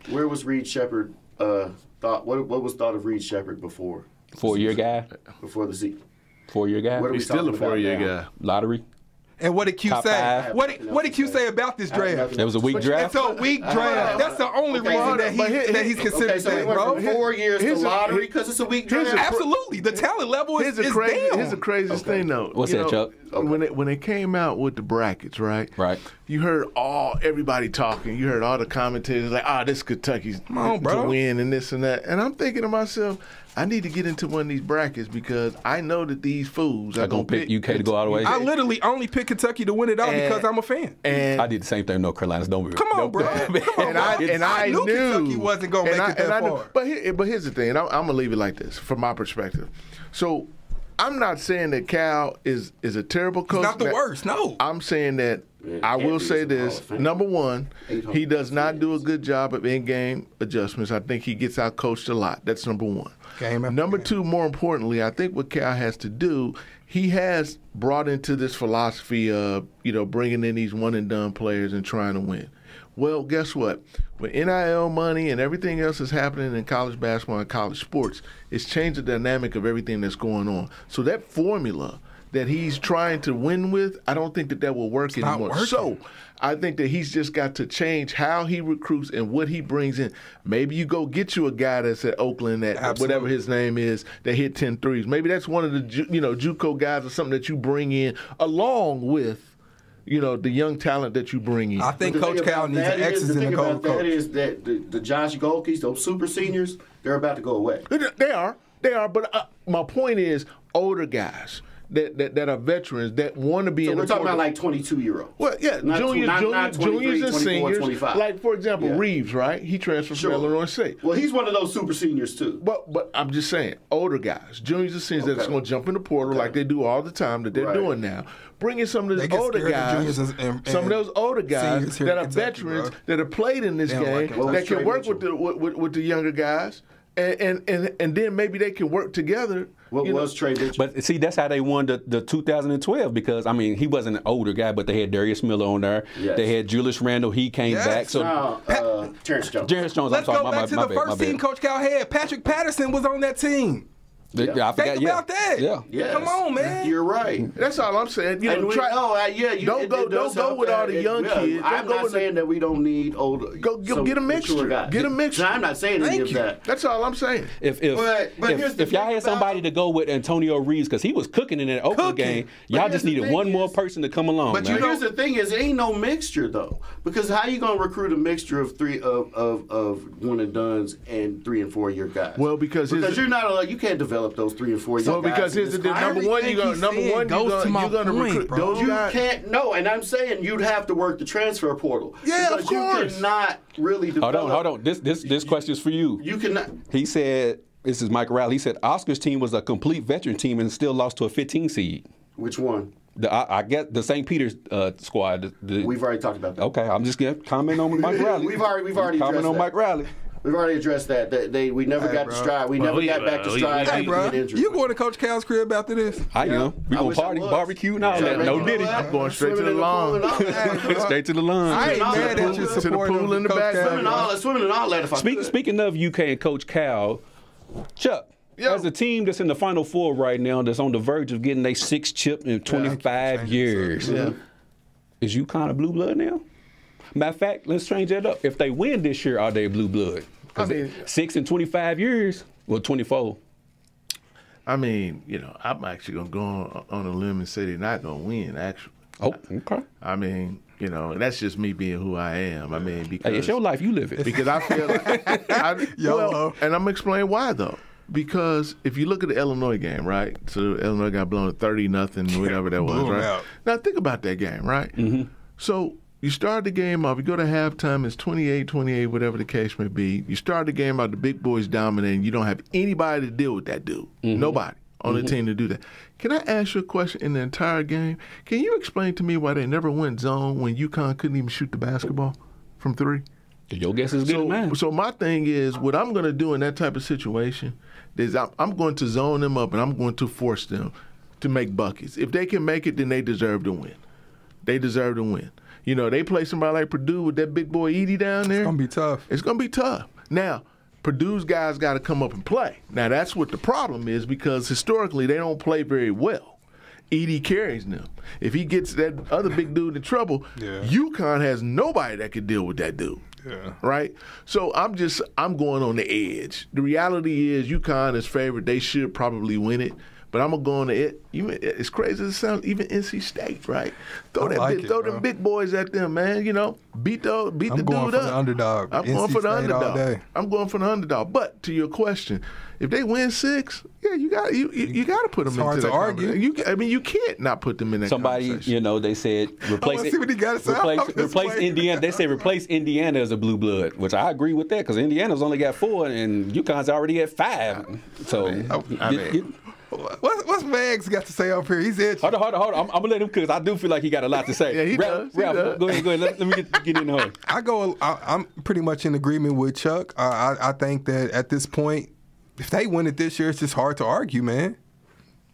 D: where was Reed Shepherd? What was thought of Reed Shepherd before?
A: 4-year guy.
D: Before the season.
A: 4-year guy.
C: He's still a 4-year guy.
A: Lottery.
B: And what did Q
A: Top
B: say?
A: five.
B: What did Q say about this draft?
A: It was a weak draft.
B: It's a weak draft. That's the only reason that he's considered
D: so
B: that,
D: went
B: bro.
D: from 4 years to lottery because it's a weak draft.
B: Absolutely, the talent level is down.
C: Here's the craziest thing, though.
A: What's that, Chuck?
C: When it came out with the brackets, right?
A: Right.
C: You heard everybody talking. You heard all the commentators like, this Kentucky's to win and this and that. And I'm thinking to myself, I need to get into one of these brackets because I know that these fools are going to
A: pick UK to go all the way.
B: I literally only picked Kentucky to win it all because I'm a fan.
C: And
A: I did the same thing in North Carolina.
B: Come on, bro.
C: I knew
B: Kentucky wasn't going to make it that far.
C: But here's the thing, and I'm going to leave it like this from my perspective. So I'm not saying that Cal is a terrible coach.
B: He's not the worst, no.
C: I'm saying that I will say this. Number one, he does not do a good job of in-game adjustments. I think he ges out-coached a lot. That's number one. Number two, more importantly, I think what Cal has to do, he has brought into this philosophy of, bringing in these one-and-done players and trying to win. Well, guess what? With NIL money and everything else that's happening in college basketball and college sports, it's changed the dynamic of everything that's going on. So that formula that he's trying to win with, I don't think that will work anymore. So I think that he's just got to change how he recruits and what he brings in. Maybe you go get you a guy that's at Oakland that whatever his name is that hit 10 threes. Maybe that's one of the JUCO guys or something that you bring in along with the young talent that you bring in.
B: I think Coach Cal needs an X's in the goal coach.
D: That is that the Josh Golkis, those super seniors, they're about to go away.
C: They are. But my point is older guys. That are veterans that want to be in the.
D: We're talking about like 22-year-olds.
C: Well, yeah, juniors and seniors. 25. Like for example, Reeves, right? He transferred from Illinois State.
D: Well, he's one of those super seniors too.
C: But I'm just saying, older guys, juniors and seniors that's going to jump in the portal like they do all the time that they're doing now. Bring in some of those older guys, some of those older guys that are veterans that have played in this game that can work with the younger guys. And then maybe they can work together.
D: What was Trey Mitchell?
A: But see, that's how they won the 2012 because, he wasn't an older guy, but they had Darius Miller on there. Yes. They had Julius Randle. He came back. So
D: Terrence Jones.
B: Let's go back to the first team Coach Cal had. Patrick Patterson was on that team.
A: I forgot,
B: Think about that.
A: Yeah.
D: Yes.
B: Come on, man.
D: You're right.
C: That's all I'm saying.
D: Don't
C: go with all the young kids.
D: I'm not saying that we don't need older.
C: Go get a mixture. Get a mixture.
D: No, I'm not saying any of that.
C: That's all I'm saying.
A: If y'all had somebody to go with Antonio Reeves because he was cooking in that Oakland game, y'all just needed one more person to come along.
D: But here's the thing: is it ain't no mixture though. Because how you gonna recruit a mixture of one and dones and 3 and 4 year guys?
C: Well, because
D: you're not allowed. You can't develop those 3 and 4 year guys.
C: Well, because here's the number one, you're gonna recruit those guys.
D: You can't. No, and I'm saying you'd have to work the transfer portal.
C: Yeah, of course.
D: You cannot really develop.
A: Hold on. This question is for you.
D: You cannot.
A: He said. This is Mike Riley. He said Oscar's team was a complete veteran team and still lost to a 15 seed.
D: Which one?
A: I get the St. Peter's squad.
D: We've already talked about that.
A: Okay, I'm just going to comment on Mike Riley.
D: We've already
A: comment on Mike Riley.
D: We've already addressed that. We never got to stride. We never got back to stride.
B: Hey, bro, you going to Coach Cal's crib after this?
A: I am. We going to party, barbecue, and all that. No diddy.
C: I'm going straight to the lawn.
A: Straight to the lawn.
B: I ain't mad at you supporting
C: the pool in the back.
D: Swimming and all that.
A: Speaking of UK and Coach Cal, Chuck. As a team that's in the Final Four right now, that's on the verge of getting their 6th chip in 25 years, is you kind of blue blood now? Matter of fact, let's change that up. If they win this year, are they blue blood? 6 in 25 years, well, 24.
C: I'm actually going to go on a limb and say they're not going to win, actually.
A: Oh, okay.
C: I mean, you know, and that's just me being who I am. I mean, because
A: Hey, it's your life. You live it.
C: because I feel like well, and I'm gonna explain why though. Because if you look at the Illinois game, right? So Illinois got blown at 30-0, whatever that was, right?
B: Out.
C: Now think about that game, right? Mm-hmm. So you start the game off, you go to halftime, it's 28-28, whatever the case may be. You start the game out, the big boys dominating. You don't have anybody to deal with that dude. Mm-hmm. Nobody on the team to do that. Can I ask you a question in the entire game? Can you explain to me why they never went zone when UConn couldn't even shoot the basketball from 3?
A: Your guess is good as mine.
C: So my thing is, what I'm going to do in that type of situation is I'm going to zone them up and I'm going to force them to make buckets. If they can make it, then they deserve to win. They deserve to win. You know, they play somebody like Purdue with that big boy Edie down there.
B: It's going to be tough.
C: It's going to be tough. Now, Purdue's guys got to come up and play. Now, that's what the problem is because historically they don't play very well. Edie carries them. If he gets that other big dude in trouble, UConn has nobody that can deal with that dude. Yeah. Right? So I'm going on the edge. The reality is UConn is favored. They should probably win it. But I'm going to go on the edge. It's crazy as it sounds, even NC State, right? Throw them big boys at them, man. You know, beat the dude up.
B: I'm going for the underdog.
C: I'm going for the underdog. I'm going for the underdog. But to your question, if they win 6, yeah, you got to put them into that.
B: It's hard to argue.
C: You can't not put them in that conversation.
A: You know, they said replace Indiana. They say replace Indiana as a blue blood, which I agree with that because Indiana's only got 4 and UConn's already at 5. So
B: what's Mags got to say up here? He's itching.
A: Hold on. I'm gonna let him because I do feel like he got a lot to say.
C: Yeah, he does.
A: Go ahead. Let me get in there.
B: I'm pretty much in agreement with Chuck. I think that at this point, if they win it this year, it's just hard to argue, man.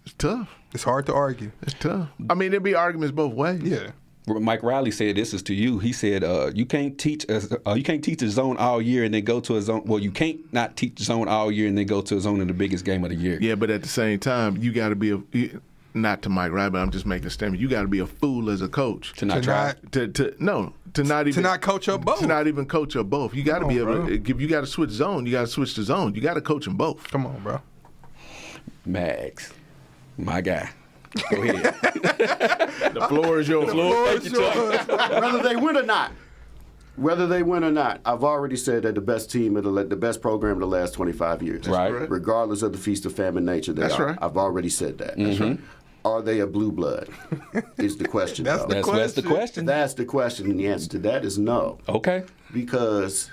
C: It's tough.
B: It's hard to argue.
C: It's tough. I mean, there'd be arguments both ways.
B: Yeah.
A: Mike Riley said, "This is to you." He said, "You can't teach a zone all year and then go to a zone. Well, you can't not teach zone all year and then go to a zone in the biggest game of the year."
C: Yeah, but at the same time, you got to be not to Mike Riley, but I'm just making a statement. You got to be a fool as a coach
A: to not try
C: to not
B: coach up both.
C: To not even coach up both. You got to be able to. If you got to switch zone, you got to switch the zone. You got to coach them both.
B: Come on, bro.
A: Mags, my guy. Go ahead.
C: The floor is yours.
D: Whether they win or not, I've already said that the best team, the best program of the last 25 years.
A: Right.
D: Regardless of the feast of famine nature they are.
C: Right.
D: I've already said that.
A: That's right.
D: Are they a blue blood? Is the question.
A: That's the question.
D: That's the question, and the answer to that is no.
A: Okay.
D: Because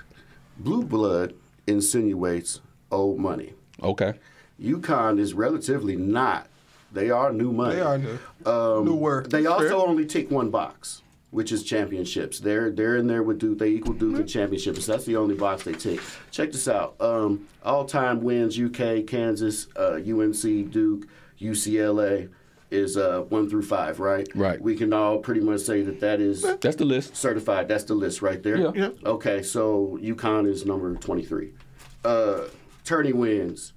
D: blue blood insinuates old money.
A: Okay.
D: UConn is relatively not. They are new money.
B: They are new work.
D: They also only tick one box, which is championships. They're in there with Duke. They equal Duke in championships. That's the only box they tick. Check this out. All-time wins, UK, Kansas, UNC, Duke, UCLA is 1 through 5, right?
A: Right.
D: We can all pretty much say that is...
A: That's the list.
D: Certified. That's the list right there?
A: Yeah.
D: Okay, so UConn is number 23. Tourney wins.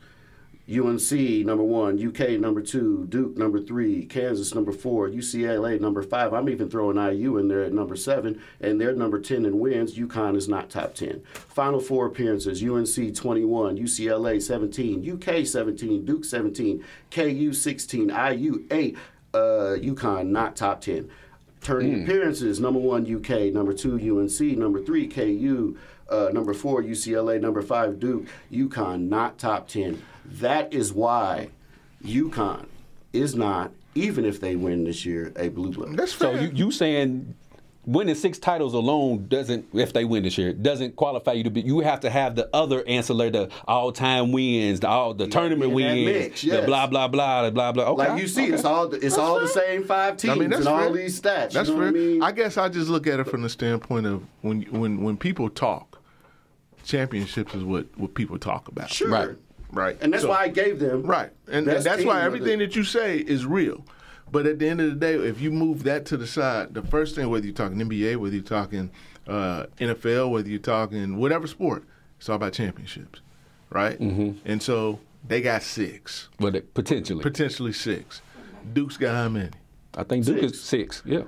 D: UNC number 1, UK number 2, Duke number 3, Kansas number 4, UCLA number 5. I'm even throwing IU in there at number 7, and they're number 10 in wins. UConn is not top 10. Final 4 appearances: UNC 21, UCLA 17, UK 17, Duke 17, KU 16, IU 8. UConn not top 10. Tourney appearances: number 1 UK, number 2 UNC, number 3 KU, number 4 UCLA, number 5 Duke. UConn not top 10. That is why UConn is not, even if they win this year, a blue blood.
C: That's fair.
A: So you saying winning 6 titles alone doesn't, if they win this year, doesn't qualify you to be. You have to have the other ancillary, the all-time wins, the tournament wins,
D: mix, yes.
A: the blah blah blah, blah blah. Okay.
D: Like you see, it's all the same 5 teams and all these stats.
C: That's
D: you know
C: fair.
D: what I mean?
C: I guess I just look at it from the standpoint of when people talk, championships is what people talk about.
D: Sure.
C: Right.
D: And that's why I gave them.
C: Right. And that's why everything that you say is real. But at the end of the day, if you move that to the side, the first thing, whether you're talking NBA, whether you're talking NFL, whether you're talking whatever sport, it's all about championships. Right? Mm-hmm. And so they got 6.
A: But potentially
C: 6. Duke's got how many?
A: I think Duke is 6. Yeah.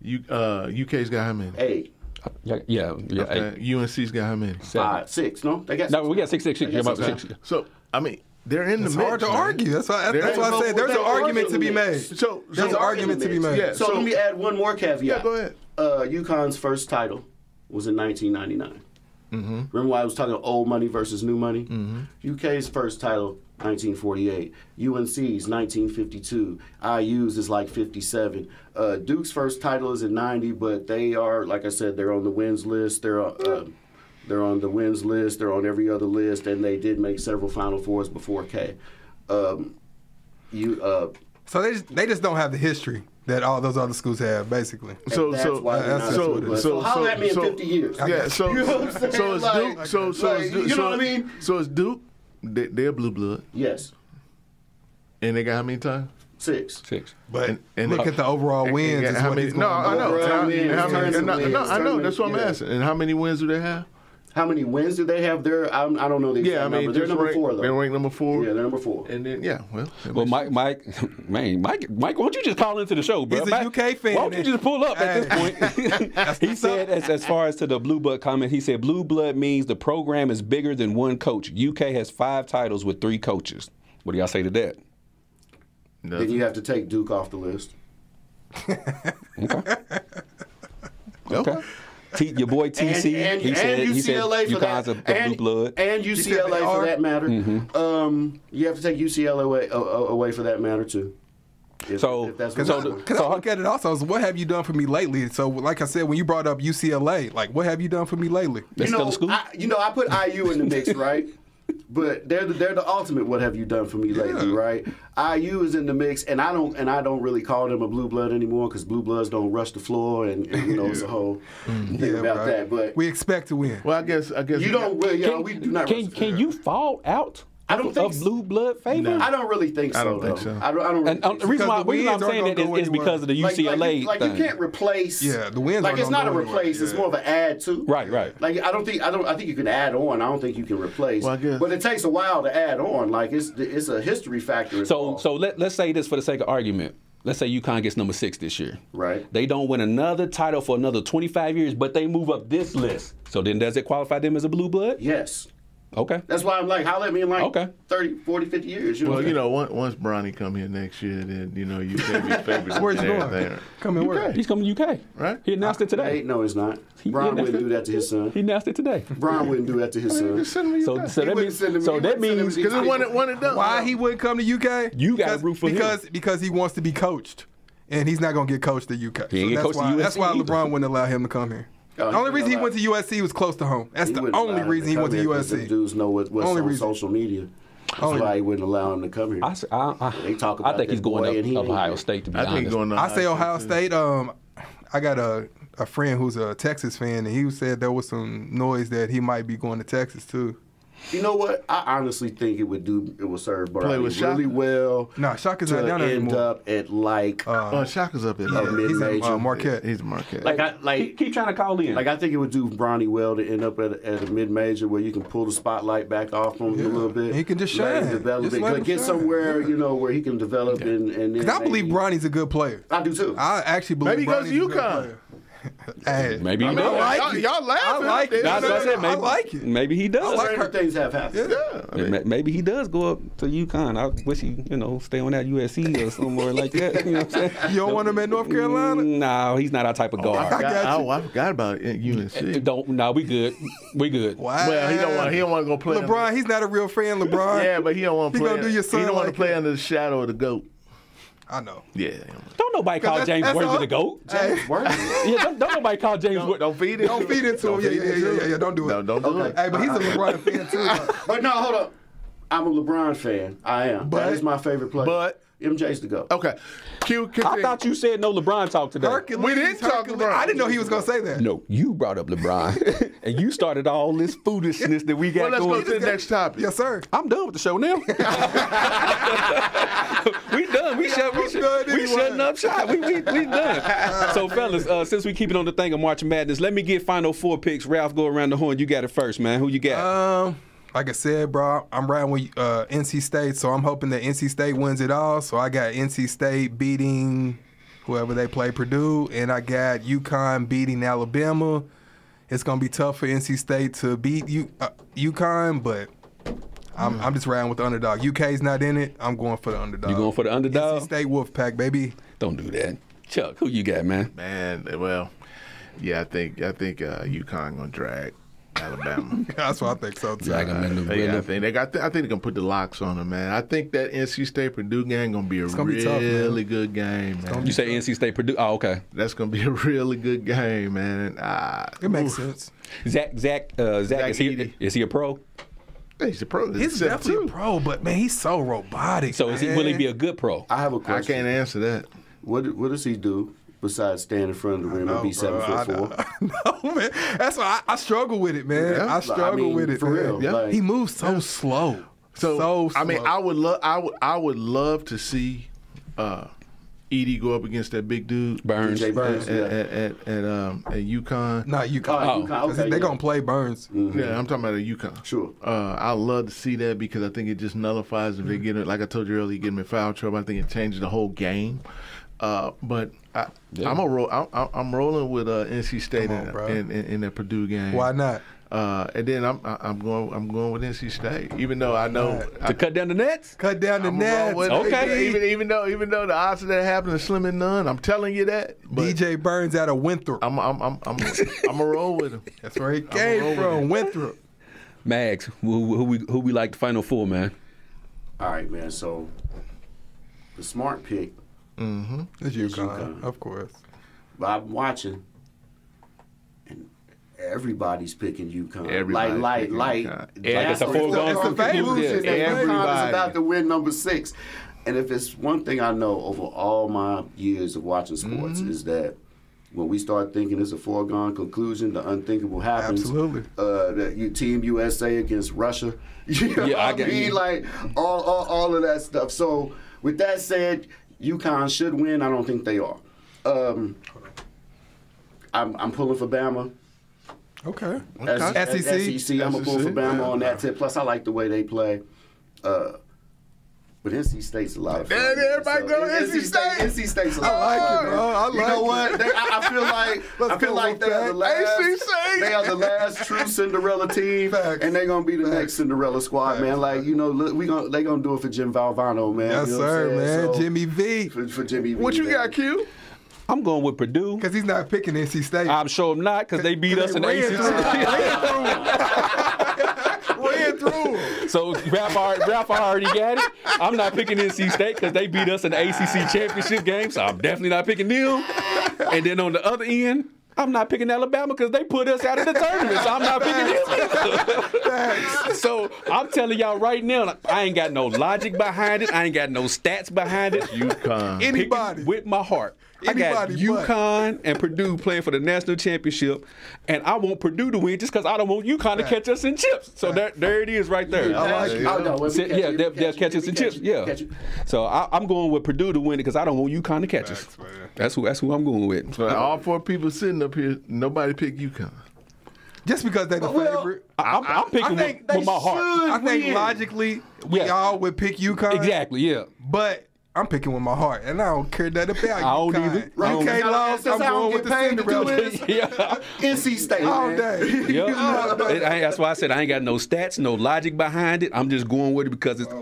C: UK's got how many?
D: 8.
A: Yeah.
C: Okay. UNC's got how many?
D: 5, 6. No, they got 6.
A: No, we got 6.
C: So, I mean, they're in the
B: It's
C: mix.
B: hard to
C: man.
B: argue. That's why I said there's an
D: They're
B: argument to be
D: in the
B: made.
D: mix.
B: There's an argument to be made.
C: Yeah.
D: So let me add one more caveat.
C: Yeah, go ahead.
D: UConn's first title was in 1999. Remember why I was talking old money versus new money? UK's first title, 1948. UNC's 1952. IU's is like 57. Duke's first title is in 90, but they are, like I said, they're on the wins list. They're on the wins list. They're on every other list, and they did make several Final Fours before K.
B: So they just don't have the history that all those other schools have, basically.
C: So
D: holler at me in 50 years.
C: Yeah. So
D: You know what I'm saying?
C: so it's
D: Like-
C: Duke. So it's Duke.
D: you know what I mean?
C: So it's Duke. They're blue blood,
D: Yes.
C: and they got how many times?
D: 6.
B: But
C: And
B: look at the overall wins.
C: And
B: is
C: how
B: what
C: many?
B: he's
C: No,
B: going
C: I know.
B: over.
C: And how many?
D: Wins,
C: and I know.
D: tournament,
C: That's what I'm
D: yeah.
C: asking. And how many wins do they have?
D: How many wins do they have? I don't know the exact
C: Yeah, I mean,
D: number. They're number 4, though.
C: They're ranked number 4.
D: Yeah, they're number 4.
C: And then well.
A: Well, Mike, Mike, why don't you just call into the show, bro?
B: He's a UK fan.
A: Why don't you just pull up at this point? He said, as far as to the blue blood comment, he said blue blood means the program is bigger than one coach. UK has 5 titles with 3 coaches. What do y'all say to that?
D: Then you have to take Duke off the list.
A: Okay. Your boy TC,
D: and
A: he said
D: UCLA for
A: UConn's
D: that.
A: a blue blood.
D: And UCLA for that matter. You have to take UCLA away for that matter too. If that's what
B: Because I look at it also as what have you done for me lately? So, like I said, when you brought up UCLA, like what have you done for me lately?
A: That's still a school?
D: I put IU in the mix, right? But they're the ultimate. What have you done for me lately, right? IU is in the mix, and I don't really call them a blue blood anymore because blue bloods don't rush the floor, and it's a whole thing about that. But
B: we expect to win.
C: Well, I guess
D: you don't really. We do not.
A: Can you fall out?
D: I don't think
A: of blue blood favor.
D: I don't really think so.
C: I don't think so.
D: I don't really think
A: The
D: so.
A: reason why
B: Because the
A: I'm
B: wins
A: saying
B: aren't
A: that
B: gonna
A: is
B: go
A: because of the UCLA
D: like
A: thing.
D: you can't replace.
B: Yeah, the wins
D: Like
B: aren't
D: it's
B: gonna
D: not a
B: go anywhere.
D: replace. It's more of an add to.
A: Right.
D: Like I think you can add on. I don't think you can replace.
C: Well, I guess.
D: But it takes a while to add on. Like it's a history factor.
A: So let's say this for the sake of argument. Let's say UConn gets number 6 this year.
D: Right.
A: They don't win another title for another 25 years, but they move up this list. So then does it qualify them as a blue blood?
D: Yes.
A: Okay.
D: That's why I'm like, holler at me in like
A: Okay.
D: 30, 40, 50 years. You know
C: Well,
D: what I'm saying?
C: once Bronny come here next year, then you can't be favored.
B: Where's he
C: and
B: going?
C: everything.
B: Come in where?
A: He's coming to UK.
C: Right.
A: He announced it today.
D: Hey, no, it's not.
A: He
D: Brian
A: announced
D: wouldn't
A: it.
D: do that to his son.
A: He announced it today.
D: Brian wouldn't do that to his son.
C: Just send me
A: So
C: your guy.
A: that
D: wouldn't
A: means
D: send him-
A: so
D: he
A: that
D: wouldn't send him
A: means
D: to
C: Because it one and done.
B: Why he wouldn't come to UK?
A: You gotta root for him.
B: because he wants to be coached, and he's not gonna get coached at UK.
A: He ain't get
B: that's
A: coached at
B: why,
A: USC
B: That's why
A: either.
B: LeBron wouldn't allow him to come here.
D: Oh,
B: The only
D: he
B: reason he
D: wouldn't
B: went to USC was close to home. That's
D: He
B: the
D: wouldn't
B: only
D: allow him
B: reason he
D: come
B: went to
D: here 'cause the
B: USC.
D: dudes know what's
B: Only
D: on
B: reason.
D: social media. That's
B: Only
D: why he wouldn't allow him to come here. They talk
A: I
D: about
A: think he's
D: that
A: going
D: boy, and he
A: to
D: ain't
A: Ohio
D: here.
A: State, to be
C: I think
A: honest.
C: going to
B: I say Ohio State. I got a friend who's a Texas fan, and he said there was some noise that he might be going to Texas too.
D: You know what? I honestly think it would serve
C: Play
D: Brian
C: with
D: really
C: Shaka?
D: well.
B: Nah, Shaka's
D: to
B: not down there
D: end
B: anymore.
D: up at like
C: Shaka's up at
B: Yeah, he's
D: mid-major.
B: in Marquette.
C: He's Marquette.
A: Keep trying to call in.
D: I think it would do Bronny well to end up at a mid-major where you can pull the spotlight back off from him a little bit.
B: He can just
D: Let him
B: shine.
D: develop
B: Just
D: it.
B: let him
D: Get
B: shine.
D: somewhere where he can develop and then
B: Because I believe
D: maybe-
B: Bronny's a good player.
D: I do too.
B: I actually believe
C: Maybe he goes
B: Bronny's
C: to
B: a good
C: UConn.
B: player. Hey,
A: Maybe he
C: I mean,
A: does.
C: y'all laughing.
B: I like it.
A: That's what I said. Maybe,
B: I like it.
A: Maybe he does.
D: Stranger things have happened.
A: Maybe he does go up to UConn. I wish he, stay on that USC or somewhere like that. You know what I'm saying?
B: You don't want him at North Carolina?
A: No, he's not our type of guard.
C: I forgot about UNC.
A: We good. We good.
B: Wow.
C: Well, he don't want to go play.
B: LeBron, he's not a real fan, LeBron.
C: Yeah, but he don't want to
B: He
C: play.
B: gonna do your son
C: He don't want to
B: like
C: play
B: that.
C: under the shadow of the GOAT.
B: I know.
C: Yeah.
A: Don't nobody call
B: that's-
A: James
B: that's
A: Worthy
B: all-
A: the GOAT.
B: Hey,
A: Yeah, don't nobody call James Worthy.
C: Don't feed it.
B: don't feed into him. Yeah. Don't do it.
C: No, don't do it.
B: Hey, but he's a LeBron fan too.
D: But no, hold up. I'm a LeBron fan. I am.
B: But-
D: that is my favorite player.
C: but-
D: MJ's the GOAT.
C: Okay. Q,
A: I
C: continue.
A: thought you said no LeBron talk today.
B: Hercules,
C: We didn't talk
B: Hercules.
C: LeBron.
B: I didn't know he was gonna say that.
A: No, you brought up LeBron, and you started all this foolishness that we got
C: Well, let's
A: going.
C: go to the next topic.
B: Yes, sir.
A: I'm done with the show now. We done. We shutting up shop. We done. So, fellas, since we keep it on the thing of March Madness, let me get final 4 picks. Ralph, go around the horn. You got it first, man. Who you got?
B: Like I said, bro, I'm riding with NC State, so I'm hoping that NC State wins it all. So I got NC State beating whoever they play, Purdue, and I got UConn beating Alabama. It's gonna be tough for NC State to beat UConn, but I'm just riding with the underdog. UK's not in it. I'm going for the underdog.
A: You going for the underdog?
B: NC State Wolfpack, baby.
A: Don't do that. Chuck, who you got, man?
C: Man, well, yeah, I think UConn gonna drag Alabama.
B: That's what I think so too.
A: Drag 'em in the
C: I
A: rhythm.
C: think they're gonna put the locks on them, man. I think that NC State Purdue game gonna be
B: gonna be tough, man.
C: really good game, man.
A: You say NC State Purdue? Oh, okay.
C: That's gonna be a really good game, man.
B: It makes sense.
A: Zach, is he a pro?
C: He's a pro.
B: He's definitely a pro, but man, he's so robotic.
A: So will he be a good pro?
D: I have a
C: I
D: question.
C: can't answer that.
D: What does he do besides stand in front of the rim and be 7'4"?
B: No, man. That's why I struggle with it, man.
C: Yeah.
B: I struggle with it,
D: for
B: man.
D: real.
C: Yeah.
D: Like,
B: He moves so slow.
C: So
B: slow.
C: I mean, I would love to see Edie go up against that big dude
A: Burns.
D: DJ Burns.
C: at UConn.
B: Not UConn.
D: Oh, UConn, okay,
B: They're
D: yeah.
B: gonna play Burns.
C: Yeah, I'm talking about at UConn.
D: Sure.
C: I'd love to see that because I think it just nullifies if they get it. Like I told you earlier, get them in foul trouble. I think it changes the whole game. But I'm rolling with NC State
B: Come on,
C: in that Purdue game.
B: Why not?
C: And then I'm going with NC State, even though I know
A: To cut down the nets?
B: Cut down the
C: I'm
B: nets.
C: with
A: Okay.
C: Even though the odds of that happening are slim and none, I'm telling you that. But
B: DJ Burns out of Winthrop.
C: I'm a roll with him.
B: That's where he
C: roll
B: came
C: with
B: from, Winthrop.
A: Mags, who we like the Final Four, man?
D: All right, man. So the smart pick,
B: It's UConn, of course.
D: but I'm watching, and everybody's picking UConn.
C: Everybody's
D: like
C: picking UConn.
A: It's a foregone
B: It's the
A: conclusion.
B: favorites.
A: Yeah.
D: UConn is
C: Everybody.
D: about to win number 6. And if it's one thing I know over all my years of watching sports is that when we start thinking it's a foregone conclusion, the unthinkable happens.
B: Absolutely.
D: Team USA against Russia. You know
A: Yeah, I
D: what I
A: get
D: mean?
A: you.
D: Like all of that stuff. So with that said, UConn should win. I don't think they are. I'm pulling for Bama.
B: Okay.
D: SEC. I'm gonna pull for Bama on that tip. Plus, I like the way they play. But NC State's a lot of fun.
C: Damn, everybody go NC State.
D: NC State's a lot
B: I like
D: of fun.
B: it, bro. I like
D: You know
B: it.
D: what? I feel like they are the last.
C: ACC.
D: They are the last true Cinderella team,
B: Facts.
D: and they're gonna be the next Cinderella squad, man. Like look, they gonna do it for Jim Valvano, man.
B: Yes,
D: You know what
B: sir,
D: I'm saying?
B: man.
D: So,
B: Jimmy V.
D: for Jimmy.
C: What
D: V,
C: you
D: man.
C: got, Q?
A: I'm going with Purdue.
B: Because he's not picking NC State.
A: I'm sure not because they beat us in the
B: ran
A: ACC.
B: Ran through.
A: So Ralph already got it. I'm not picking NC State because they beat us in the ACC championship game, so I'm definitely not picking them. And then on the other end, I'm not picking Alabama because they put us out of the tournament, so I'm not picking them. So I'm telling y'all right now, I ain't got no logic behind it. I ain't got no stats behind it.
C: UConn.
B: Anybody.
A: With my heart. I got
B: Anybody but.
A: UConn and Purdue playing for the national championship, and I want Purdue to win just because I don't want UConn to catch us in chips. So there it is right there.
B: I like it.
D: Oh, no, when we catch you,
A: They'll catch us in chips. Yeah.
D: Catch you.
A: So I'm going with Purdue to win it because I don't want UConn to catch us.
B: Facts, man.
A: That's who I'm going with.
C: So all 4 people sitting up here, nobody picked UConn.
B: Just because they're the favorite.
A: I'm picking
B: think
A: with my heart.
B: I think logically, we
A: Yeah.
B: all would pick UConn.
A: Exactly. Yeah.
B: But I'm picking with my heart, and I don't care nothing about
A: I don't
B: UConn.
A: either. I don't-
B: UK lost, I'm
D: That's how I
B: going with the
D: get paid to do
B: Cinderella.
D: it.
A: Yeah.
D: NC State
B: All
D: man.
B: day.
A: Yep. That's why I said I ain't got no stats, no logic behind it. I'm just going with it because it's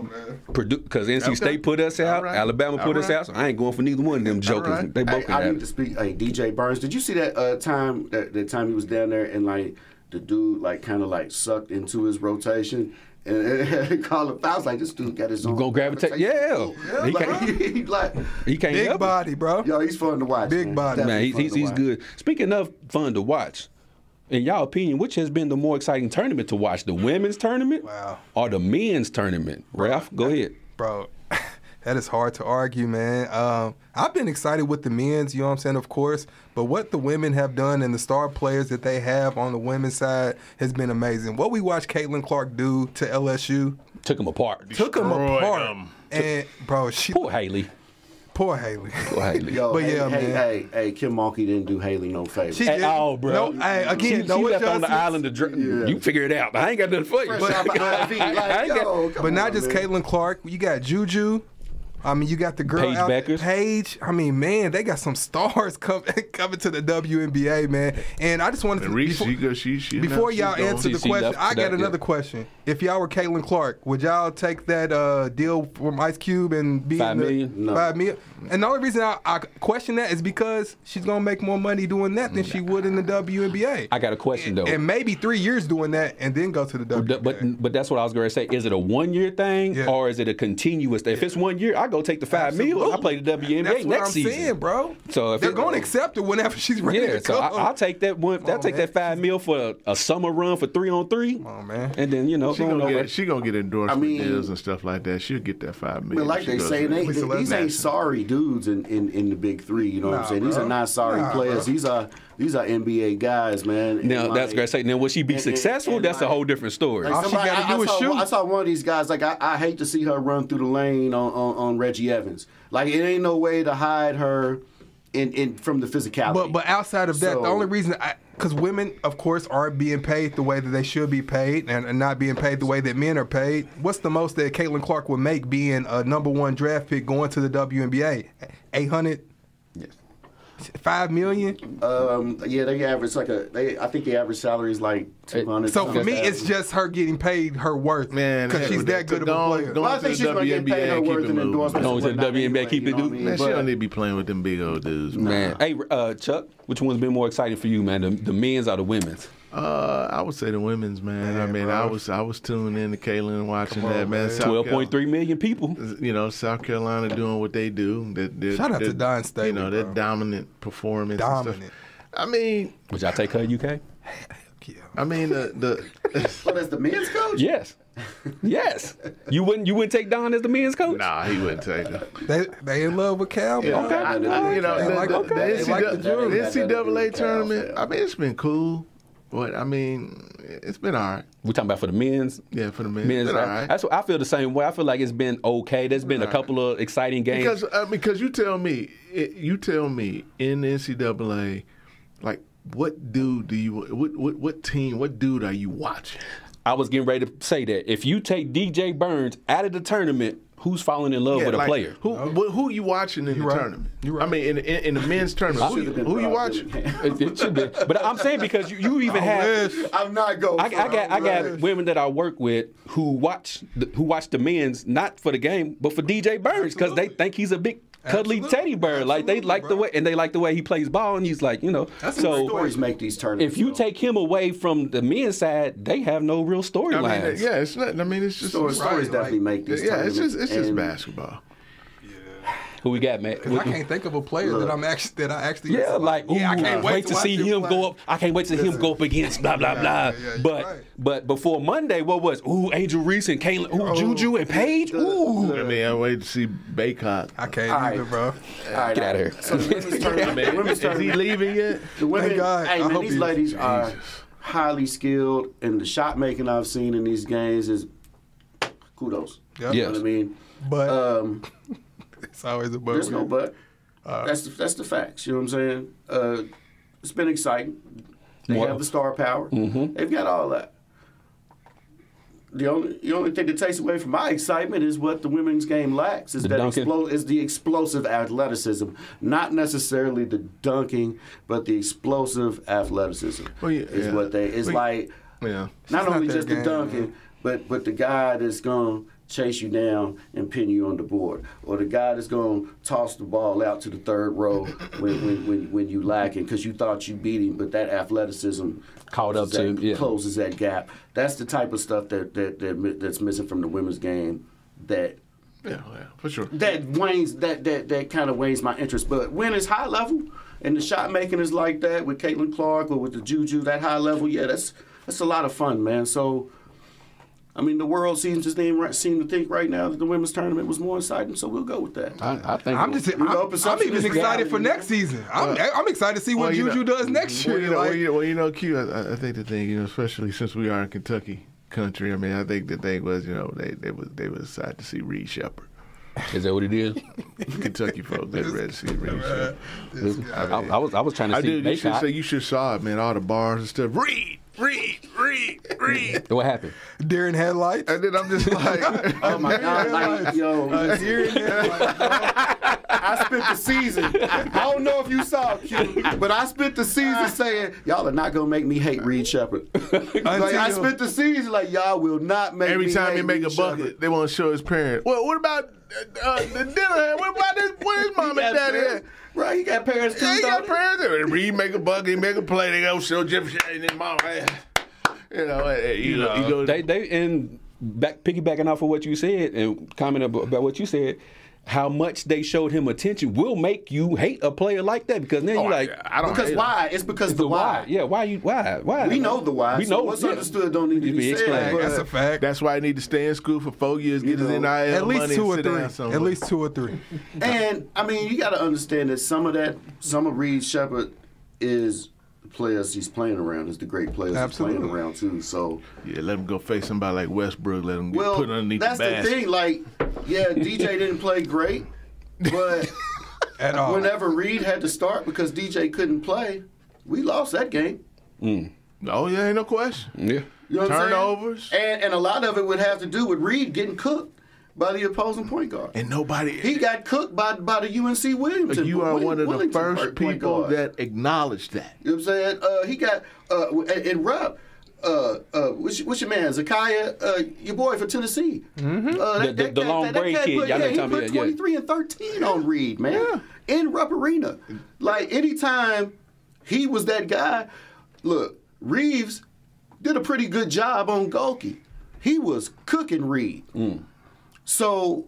A: Purdue, because NC State put us out,
C: All right.
A: Alabama put us out, so I ain't going for neither one of them jokers.
C: right.
A: They both can
D: I
A: have
D: need to
A: it.
D: speak. Hey, DJ Burns, did you see that time that time he was down there and like the dude like kind of like sucked into his rotation and called him foul? I was like, this dude got his own.
A: gonna gravitate?
D: rotation.
A: Yeah. He can't-
D: He like,
A: He can't
B: Big
A: help it.
B: body, bro.
D: yo, he's fun to watch.
B: Big
D: man.
B: body.
A: Man,
D: Definitely
A: he's
D: fun to watch.
A: good. Speaking of fun to watch, in y'all opinion, which has been the more exciting tournament to watch, the women's tournament
B: Wow.
A: or the men's tournament? Ralph, go ahead.
B: Bro, that is hard to argue, man. I've been excited with the men's, you know what I'm saying, of course, but what the women have done and the star players that they have on the women's side has been amazing. What we watched Caitlin Clark do to LSU
A: Took them apart.
B: took them
C: Destroyed
B: apart.
C: them.
B: And, bro,
A: Poor Haley.
B: poor Haley.
A: Poor Haley.
D: Yo,
B: But
D: hey,
B: yeah,
D: hey,
B: man.
D: hey, Kim Mulkey didn't do Haley no favor.
B: She
A: At
B: did.
A: all, bro.
B: No, hey, again,
A: she
B: no
A: left on the
B: adjustments.
A: island to you figure it out. I ain't got nothing for you.
D: Fresh off her feet, like,
A: I ain't got-
D: yo, come
B: But not
D: on,
B: just
D: man.
B: Caitlin Clark. You got Juju, I mean, you got the girl
A: Paige
B: out
A: Beckers.
B: Paige. I mean, man, they got some stars coming to the WNBA, man. And I just wanted to before y'all answer the question, I got another question. If y'all were Caitlin Clark, would y'all take that deal from Ice Cube and be
A: $5 million?
D: No.
B: $5 million? And the only reason I question that is because she's gonna make more money doing that than she would in the WNBA.
A: I got a question though.
B: And maybe 3 years doing that and then go to the WNBA.
A: But that's what I was going to say. Is it a 1 year thing or is it a continuous thing? If it's 1 year, I go take the $5 million. I play the WNBA
B: That's
A: next
B: what I'm
A: season.
B: saying, bro.
A: So if
B: they're going to accept it whenever she's ready to
A: so
B: go.
A: I'll take that one. I'll take that $5 million for a summer run for 3-on-3.
B: Come on, man.
A: And then
C: she gonna get endorsement deals and stuff like that. She'll get that $5 million.
D: But like they say, these ain't sorry dudes in the big three. You know what I'm saying? These are not sorry players.
B: Bro.
D: These are NBA guys, man.
A: Now that's great. Say now, will she be successful? That's a whole different story.
B: All she got to do is shoot.
D: I saw one of these guys. Like I hate to see her run through the lane on Reggie Evans. Like it ain't no way to hide her in from the physicality.
B: But outside of that, the only reason because women, of course, aren't being paid the way that they should be paid and not being paid the way that men are paid. What's the most that Caitlin Clark would make being a #1 draft pick going to the WNBA? 800.
D: Yes.
B: $5 million.
D: Yeah, they average I think the average salary is like 200.
B: So for me, it's just her getting paid her worth,
C: man,
B: because she's that good of a player.
D: Well, I think she's going to get paid her worth in endorsements.
A: Going to the WNBA, keep it moving.
C: Man, she don't need to be playing with them big old dudes,
A: man. Hey, Chuck, which one's been more exciting for you, man? The men's or the women's?
C: I would say the women's, man. I mean,
B: bro.
C: I was tuning in to Caitlin and watching that, man.
A: 12.3 million people.
C: You know, South Carolina doing what they do.
B: Shout out to Don Staley.
C: You know, their dominant performance. And stuff. I mean,
A: would y'all take her UK?
B: Yeah.
C: I mean,
D: What, as the men's coach?
A: Yes. Yes. You wouldn't take Don as the men's coach?
C: Nah, he wouldn't take her.
B: They in love with Cal.
C: Yeah.
B: Okay.
C: You know,
B: They like the
C: NCAA tournament. I mean, it's been cool. But I mean, it's been all right.
A: We're talking about for the men's.
C: Yeah, for the men's. All right.
A: That's what I feel the same way. I feel like it's been okay. There's been a couple of exciting games.
C: Because you tell me in the NCAA, like what dude do you what team, what dude are you watching?
A: I was getting ready to say that if you take DJ Burns out of the tournament, who's falling in love with a player?
C: Who you watching in the tournament? I mean, in the men's tournament, who you watching?
A: It should be. But I'm saying because you even have.
D: I'm not going.
A: I got women that I work with who watch the men's not for the game but for DJ Burns because they think he's a big cuddly teddy bear. Like they like the way and they like the way he plays ball and he's like, you know.
D: That's so stories make these tournaments.
A: If you take him away from the men's side, they have no real storylines.
C: I mean, yeah, it's not. I mean, it's just
D: stories definitely make these.
C: Yeah,
D: tournaments.
C: it's just basketball.
A: Who we got, Matt?
B: I can't think of a player that I actually.
A: Yeah, like
B: I can't wait
A: to see him go up. I can't wait to see him go up against blah blah blah. But before Monday, what was? Angel Reese and Caitlin. Juju and Paige. Ooh.
C: I mean, I wait to see Baycott.
B: I can't either, bro.
A: Get out of here.
D: So the women's tournament,
C: Is he leaving yet?
D: The women,
B: Thank God.
D: hey
B: I
D: man,
B: hope
D: these
B: he-
D: ladies are highly skilled, and the shot making I've seen in these games is kudos.
B: Yep.
D: You know what I mean?
B: But it's always a but.
D: There's no but. That's the facts. You know what I'm saying? It's been exciting. They have the star power.
A: Mm-hmm.
D: They've got all that. The only thing that takes away from my excitement is what the women's game lacks is the explosive athleticism, not necessarily the dunking, but the explosive athleticism is what they. It's like not only just the dunking, but the guy that's gonna chase you down and pin you on the board, or the guy that's gonna toss the ball out to the third row when you lacking because you thought you beat him, but that athleticism closes that gap. That's the type of stuff that's missing from the women's game. That
C: for sure.
D: That kind of wanes my interest. But when it's high level and the shot making is like that with Caitlin Clark or with the Juju, that high level, that's a lot of fun, man. So. I mean, the world seems to think right now that the women's tournament was more exciting, so we'll go with that.
A: I think
B: I'm even excited for next season. I'm excited to see what Juju does next year.
C: Q. I think the thing, especially since we are in Kentucky country. I mean, I think the thing was, they were excited to see Reed Shepherd.
A: Is that what it is?
C: Kentucky folks, they're ready to see Reed Shepherd.
A: I was trying to see.
C: You should saw it, man. All the bars and stuff. Reed. Reed.
A: What happened?
B: Deer in headlights.
C: And then I'm just like,
D: Oh my God, like, yo,
B: Deer in headlights, bro.
D: I spent the season. I don't know if you saw it, Q, but I spent the season saying, y'all are not gonna make me hate Reed Shepherd. Like, I spent the season like, y'all will not make
C: every
D: me
C: time
D: hate
C: he make
D: Reed
C: a bucket,
D: Shepherd.
C: they want to show his parents. Well, what about the dinner? What about this? Where his mom and dad at?
D: Right, he got parents too.
C: Yeah, he got
D: don't
C: parents. Reed make a bucket, he make a play. They go show Jefferson and his mom. You know, he goes.
A: They and piggybacking off of what you said and comment about what you said. How much they showed him attention will make you hate a player like that because then you're like,
C: I don't
D: Because
C: hate
D: why? It's because
A: it's
D: the why.
A: Yeah, why?
D: We know the why.
A: We
D: So
A: know
D: what's
A: yeah.
D: understood don't need to be
A: explained.
D: said.
B: That's a
D: But,
B: fact.
C: That's why I need to stay in school for 4 years, get his NIL
B: At least
C: money,
B: 2
C: and
B: or
C: sit
B: 3.
C: down somewhere.
B: At least 2 or 3.
D: and I mean, you got to understand that some of Reed Shepherd is the players he's playing around, is the great players
B: Absolutely.
D: he's playing around too. So,
C: Yeah, let him go face somebody like Westbrook. Let him get
D: well,
C: put underneath
D: that's
C: the
D: the
C: basket.
D: thing. Like, yeah, DJ didn't play great, but
B: At all.
D: whenever Reed had to start because DJ couldn't play, we lost that game.
C: Oh yeah, ain't no question.
A: Yeah.
D: You know what I'm
C: Turnovers.
D: saying? And a lot of it would have to do with Reed getting cooked by the opposing point guard.
C: And nobody.
D: He got cooked by the UNC Williamson.
C: you are one of the
D: Wellington
C: first
D: point
C: people
D: guard.
C: that acknowledge that.
D: You know what I'm saying? He got and Rupp. What's your man? Zakiah, your boy for Tennessee.
A: The long braid kid. Y'all know
D: He
A: talking
D: put
A: about, yeah.
D: 23 and 13 on Reed, man. In Rupp Arena. Like, anytime he was that guy, look, Reeves did a pretty good job on Golke. He was cooking Reed. So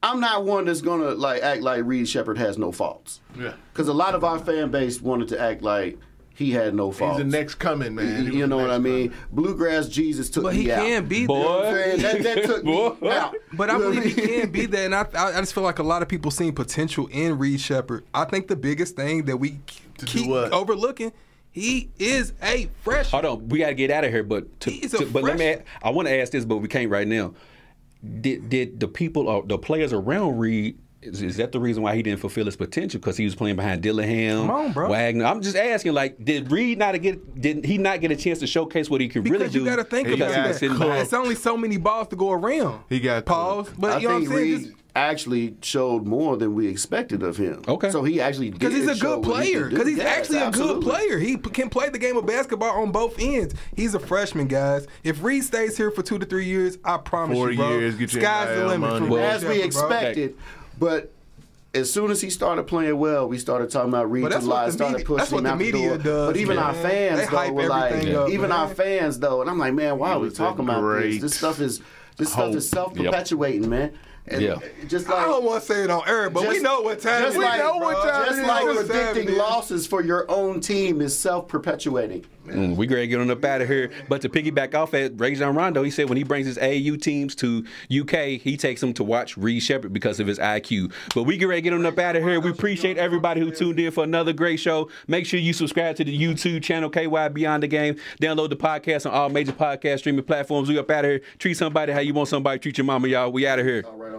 D: I'm not one that's gonna like act like Reed Shepherd has no faults.
C: Yeah.
D: Because a lot of our fan base wanted to act like he had no faults.
C: He's the next coming, man. He
D: You
C: was
D: know
C: the
D: what I
C: next
D: mean? Bluegrass Jesus took
B: But
D: me
B: he
D: out.
B: can be
A: Boy.
B: there.
D: You know what I'm saying? That took me
A: Boy.
D: out.
B: But I
D: You know
B: believe
D: what
B: he can be there, and I just feel like a lot of people seen potential in Reed Shepherd. I think the biggest thing that we keep
C: what?
B: overlooking, he is a freshman.
A: Hold on, we got to get out of here. But
B: He's a
A: but let me.
B: freshman.
A: I want to ask this, but we can't right now. Did the people or the players around Reed? Is that the reason why he didn't fulfill his potential? Because he was playing behind Dillingham,
B: Come on, bro.
A: Wagner. I'm just asking, like, did Reed did he not get a chance to showcase what he could really
B: Because
A: do?
B: you got to think
A: because
B: about
A: he was
B: that.
A: sitting behind?
B: It's only so many balls to go around.
C: He got
B: pause, but
D: I
B: you know what I'm
D: think
B: saying?
D: Reed actually showed more than we expected of him.
A: Okay.
D: So he actually
B: Because he's a good player. Because he's actually a good player. He can play the game of basketball on both ends. He's a freshman, guys. If Reed stays here for 2 to 3 years, I promise
C: 4
B: you, bro.
C: years, get your
B: Sky's the
C: NIL
B: limit for
C: money.
B: Reed
D: As we
B: Shepherd, bro.
D: expected, but as soon as he started playing well, we started talking about Reed
B: But
D: to
B: that's
D: the
B: what
D: line,
B: the
D: started
B: media-
D: pushing
B: that's what
D: him
B: the
D: out the
B: media
D: door.
B: does,
D: But even
B: man.
D: our
B: They
D: fans though
B: hype
D: were like,
B: everything up,
D: even
B: man.
D: our fans though, and I'm like, man, why are we
C: was a
D: talking about this?
C: great
D: This stuff is
C: hope.
D: self-perpetuating, man. And
A: Yeah.
D: just
B: I
D: like
B: don't want to say it on air, but we
D: Just-
B: know what time
D: just
B: it is,
D: like-
B: bro.
D: just
B: We know
D: like
B: what time
D: predicting
B: it is.
D: losses for your own team is self-perpetuating.
A: We great getting up out of here. But to piggyback off at Rajon Rondo, he said when he brings his AAU teams to UK, he takes them to watch Reed Shepherd because of his IQ. But we get ready to get on up out of here. We appreciate everybody who tuned in for another great show. Make sure you subscribe to the YouTube channel, KY Beyond the Game. Download the podcast on all major podcast streaming platforms. We up out of here. Treat somebody how you want somebody to treat your mama, y'all. We out of here.
D: All right.